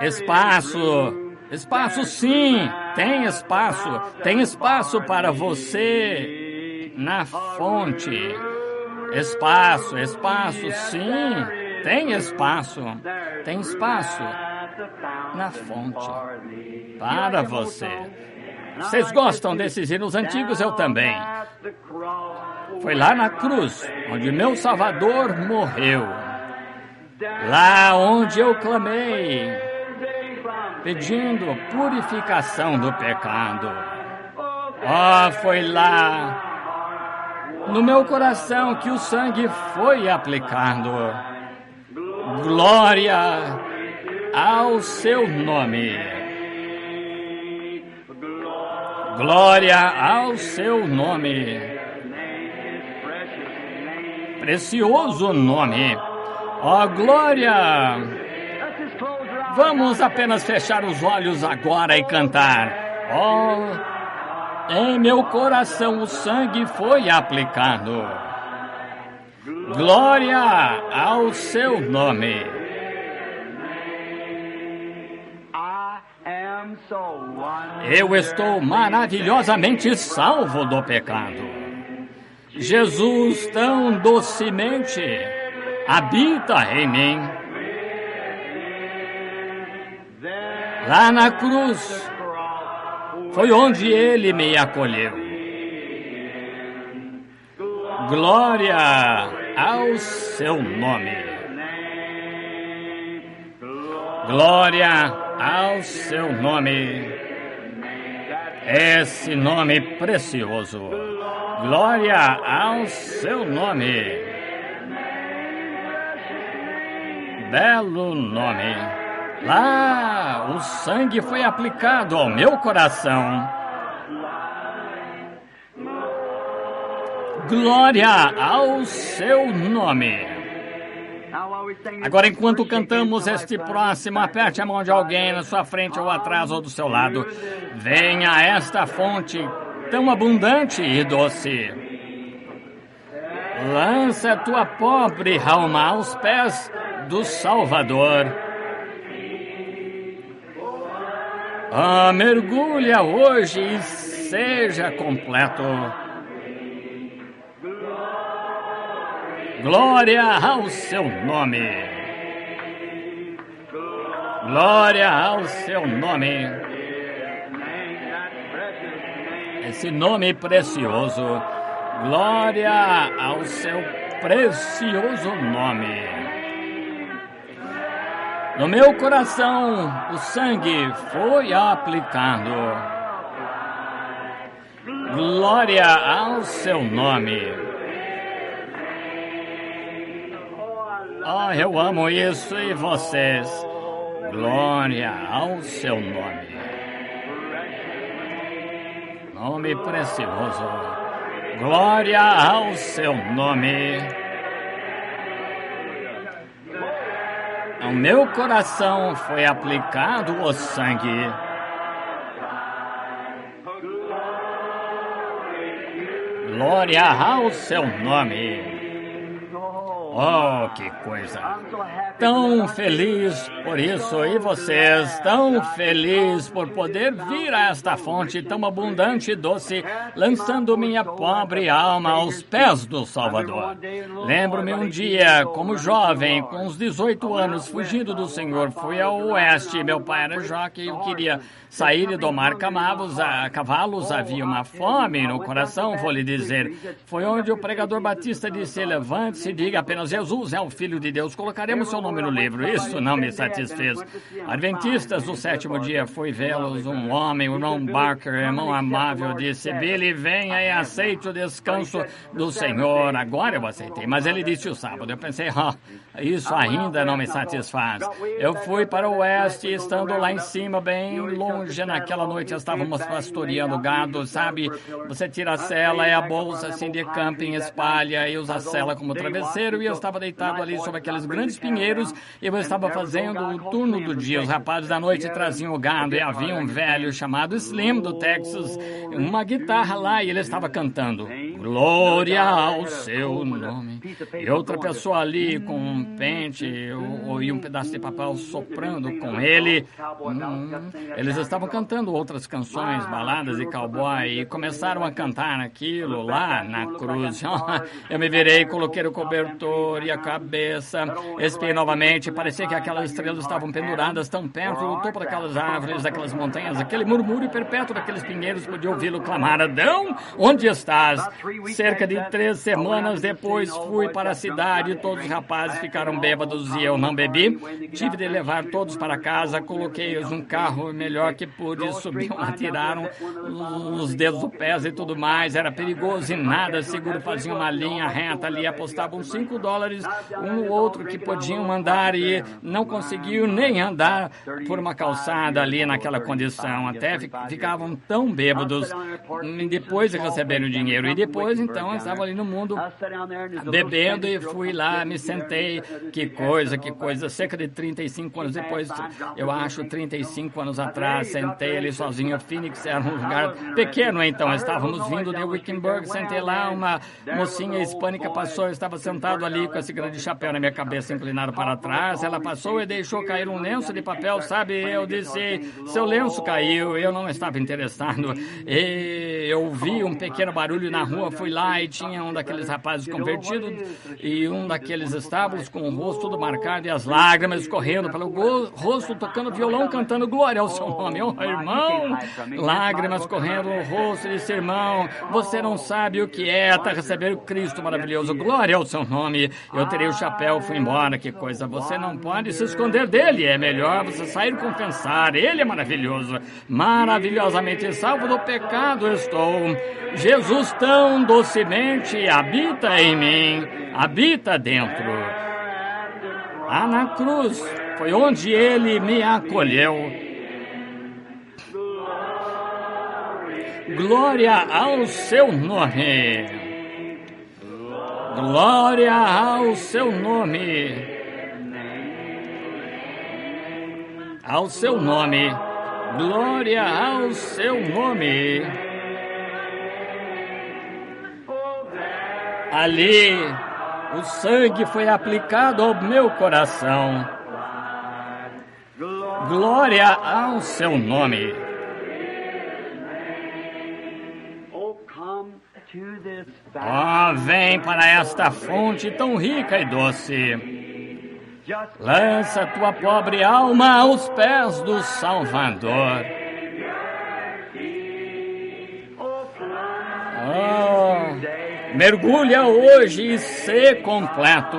Espaço sim, tem espaço para você na fonte. Espaço, sim, tem espaço na fonte para você. Vocês gostam desses hinos antigos? Eu também. Foi lá na cruz, onde meu Salvador morreu. Lá onde eu clamei, pedindo purificação do pecado. Foi lá, no meu coração, que o sangue foi aplicado. Glória ao seu nome. Glória ao seu nome. Precioso nome. Glória. Vamos apenas fechar os olhos agora e cantar. Em meu coração o sangue foi aplicado. Glória ao seu nome. Eu estou maravilhosamente salvo do pecado. Jesus tão docemente habita em mim. Lá na cruz foi onde ele me acolheu. Glória ao seu nome. Glória ao seu nome. Esse nome precioso. Glória ao seu nome. Belo nome. Lá o sangue foi aplicado ao meu coração. Glória ao seu nome. Agora, enquanto cantamos este próximo, aperte a mão de alguém na sua frente ou atrás ou do seu lado. Venha a esta fonte tão abundante e doce. Lança a tua pobre alma aos pés do Salvador. Mergulha hoje e seja completo. Glória ao seu nome. Glória ao seu nome. Esse nome precioso. Glória ao seu precioso nome. No meu coração o sangue foi aplicado. Glória ao seu nome. Eu amo isso e vocês. Glória ao seu nome. Nome precioso. Glória ao seu nome. No meu coração foi aplicado o sangue. Glória ao seu nome. Oh, que coisa! Tão feliz por isso, e vocês tão felizes por poder vir a esta fonte tão abundante e doce, lançando minha pobre alma aos pés do Salvador. Lembro-me um dia, como jovem, com uns 18 anos, fugindo do Senhor, fui ao oeste, meu pai era jockey e eu queria sair e domar cavalos, havia uma fome no coração, vou lhe dizer. Foi onde o pregador batista disse, levante-se e diga apenas, Jesus é o Filho de Deus, colocaremos seu nome no livro. Isso não me satisfez. Adventistas do sétimo dia, fui vê-los, um homem, o Ron Barker, irmão amável, disse, Billy, venha e aceite o descanso do Senhor. Agora eu aceitei, mas ele disse o sábado. Eu pensei, isso ainda não me satisfaz. Eu fui para o oeste, estando lá em cima, bem longe, naquela noite estávamos pastoreando gado, sabe? Você tira a sela, é a bolsa assim de camping, espalha e usa a sela como travesseiro, e eu estava deitado ali sobre aqueles grandes pinheiros e eu estava fazendo o turno do dia. Os rapazes da noite traziam o gado e havia um velho chamado Slim do Texas, uma guitarra lá, e ele estava cantando Glória ao seu nome. E outra pessoa ali com um pente e um pedaço de papel soprando com ele. Eles estavam cantando outras canções, baladas de cowboy, e começaram a cantar aquilo lá na cruz. Eu me virei, coloquei o cobertor e a cabeça, espiei novamente, parecia que aquelas estrelas estavam penduradas tão perto do topo daquelas árvores, daquelas montanhas, aquele murmúrio perpétuo daqueles pinheiros, podia ouvi-lo clamar, Adão, onde estás? Cerca de 3 semanas depois fui para a cidade e todos os rapazes ficaram bêbados e eu não bebi. Tive de levar todos para casa, coloquei-os num carro melhor que pude, subiam, atiraram os dedos do pé e tudo mais, era perigoso e nada seguro, faziam uma linha reta ali, apostavam $5 um ou outro que podiam andar e não conseguiam nem andar por uma calçada ali naquela condição, até ficavam tão bêbados depois de receberem o dinheiro, e depois então eu estava ali no mundo bebendo e fui lá, me sentei, que coisa, cerca de 35 anos depois, eu acho 35 anos atrás, sentei ali sozinho. Phoenix era um lugar pequeno, então estávamos vindo de Wickenburg, sentei lá, uma mocinha hispânica passou, eu estava sentado ali com esse grande chapéu na minha cabeça, inclinado para trás, ela passou e deixou cair um lenço de papel, sabe, eu disse, seu lenço caiu, eu não estava interessado, e eu vi um pequeno barulho na rua, fui lá e tinha um daqueles rapazes convertidos e um daqueles estábulos com o rosto todo marcado e as lágrimas correndo pelo rosto, tocando violão, cantando glória ao seu nome. Oh, irmão, lágrimas correndo no rosto, disse, irmão, você não sabe o que é até receber o Cristo maravilhoso, glória ao seu nome. Eu tirei o chapéu, fui embora, que coisa, você não pode se esconder dele, é melhor você sair e confessar, ele é maravilhoso, maravilhosamente salvo do pecado estou. Jesus tão docemente habita em mim, habita dentro. Lá na cruz foi onde ele me acolheu. Glória ao seu nome. Glória ao seu nome. Ao seu nome. Glória ao seu nome. Ali, o sangue foi aplicado ao meu coração. Glória ao seu nome. Oh, vem para esta fonte tão rica e doce. Lança tua pobre alma aos pés do Salvador. Oh, mergulha hoje e sê completo.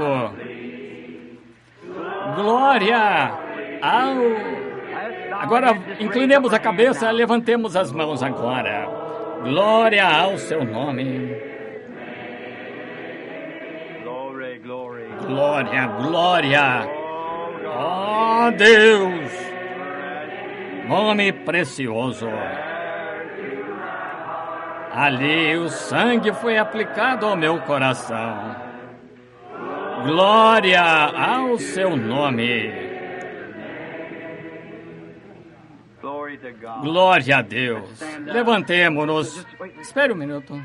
Glória ao... Agora inclinemos a cabeça, levantemos as mãos agora. Glória ao seu nome. Glória, glória. Oh, Deus. Nome precioso. Ali o sangue foi aplicado ao meu coração. Glória ao seu nome. Glória a Deus. Levantemo-nos. Espere um minuto.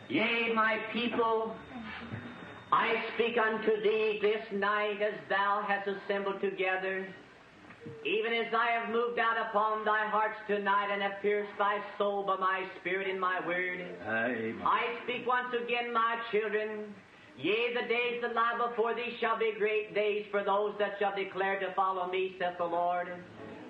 Yea, my people, I speak unto thee this night as thou hast assembled together, even as I have moved out upon thy hearts tonight and have pierced thy soul by my spirit in my word. Amen. I speak once again, my children, yea, the days that lie before thee shall be great days for those that shall declare to follow me, saith the Lord.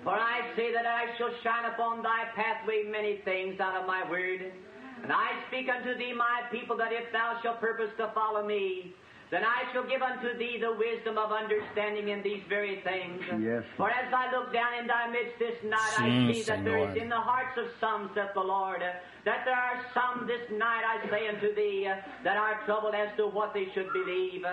For I say that I shall shine upon thy pathway many things out of my word. And I speak unto thee, my people, that if thou shalt purpose to follow me, then I shall give unto thee the wisdom of understanding in these very things. Yes. For as I look down in thy midst this night, I see that there is in the hearts of some, saith the Lord, that there are some this night, I say unto thee, that are troubled as to what they should believe.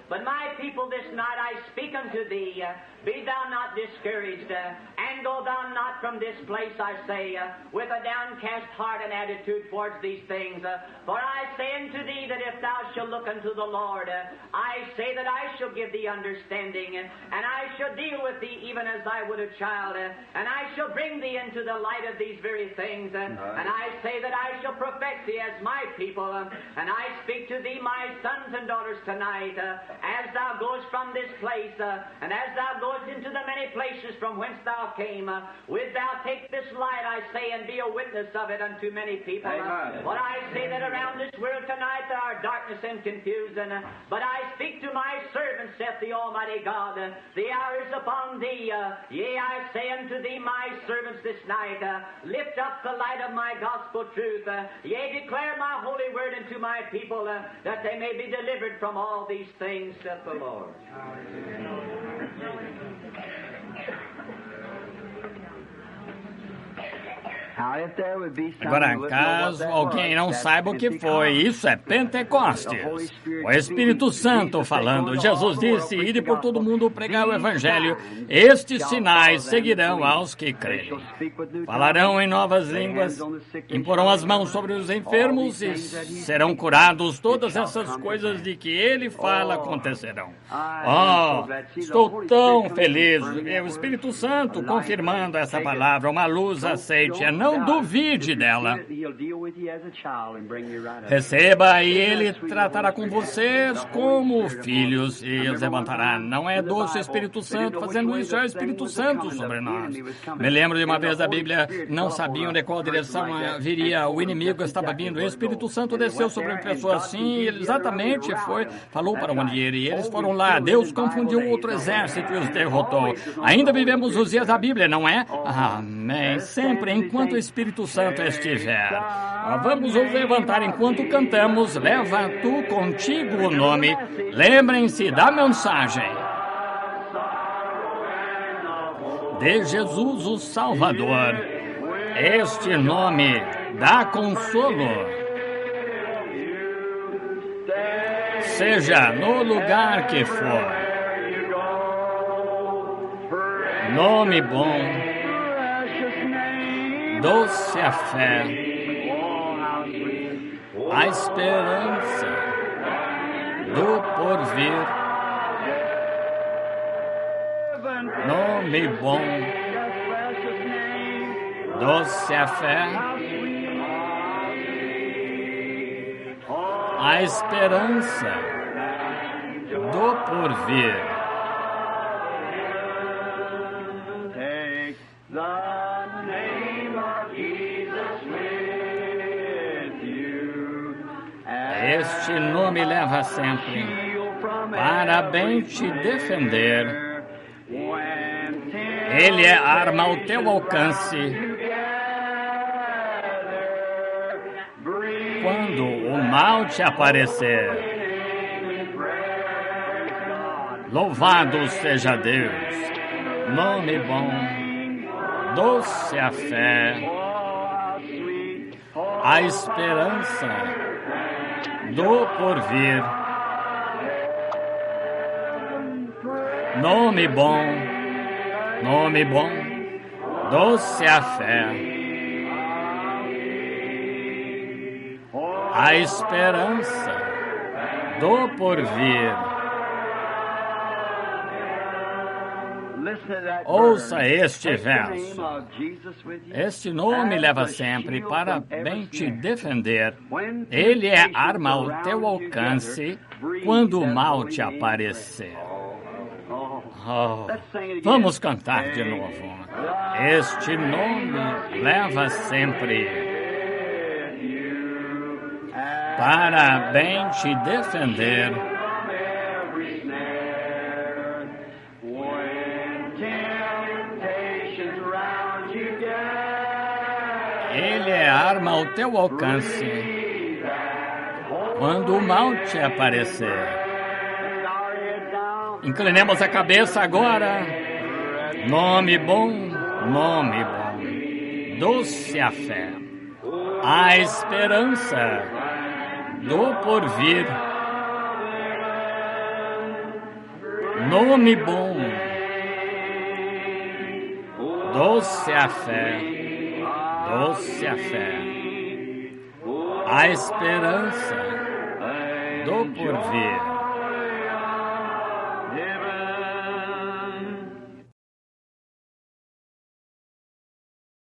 But my people, this night I speak unto thee, be thou not discouraged, and go thou not from this place, I say, with a downcast heart and attitude towards these things. For I say unto thee that if thou shalt look unto the Lord, I say that I shall give thee understanding, and I shall deal with thee even as I would a child, and I shall bring thee into the light of these very things, and I say that I shall perfect thee as my people, and I speak to thee, my sons and daughters, tonight, as thou goest from this place, and as thou goest into the many places from whence thou came, wilt thou take this light, I say, and be a witness of it unto many people. But I say that around this world tonight there are darkness and confusion, but I speak to my servant, saith the Almighty God, the hour is upon thee. Yea, I say unto thee, my servants, this night, lift up the light of my gospel truth. Yea, declare my holy word unto my people, that they may be delivered from all these things, saith the Lord. Agora, caso alguém não saiba o que foi, isso é Pentecostes. O Espírito Santo falando. Jesus disse, ide por todo mundo pregar o Evangelho. Estes sinais seguirão aos que creem. Falarão em novas línguas, imporão as mãos sobre os enfermos e serão curados. Todas essas coisas de que ele fala acontecerão. Oh, estou tão feliz. O Espírito Santo confirmando essa palavra, uma luz aceite. Não duvide dela. Receba e ele tratará com vocês como filhos e os levantará. Não é doce Espírito Santo fazendo isso, é o Espírito Santo sobre nós. Me lembro de uma vez da Bíblia, não sabiam de qual direção viria o inimigo, estava vindo. O Espírito Santo desceu sobre a pessoa assim, e exatamente falou para onde ir. E eles foram lá. Deus confundiu outro exército e os derrotou. Ainda vivemos os dias da Bíblia, não é? Amém. Sempre enquanto o Espírito Santo estiver. Vamos nos levantar enquanto cantamos. Leva tu contigo o nome. Lembrem-se da mensagem de Jesus o Salvador. Este nome dá consolo. Seja no lugar que for. Nome bom. Doce a fé, a esperança do porvir. Nome bom, doce a fé, a esperança do porvir. Este nome leva sempre para bem te defender. Ele é arma ao teu alcance. Quando o mal te aparecer, louvado seja Deus. Nome bom, doce a fé, a esperança do porvir. Nome bom, doce a fé, a esperança do porvir. Ouça este verso. Este nome leva sempre para bem te defender. Ele é arma ao teu alcance quando o mal te aparecer. Oh, vamos cantar de novo. Este nome leva sempre para bem te defender. Ele é arma ao teu alcance quando o mal te aparecer. Inclinemos a cabeça agora. Nome bom, doce a fé, a esperança do porvir. Nome bom, doce a fé, a esperança do porvir.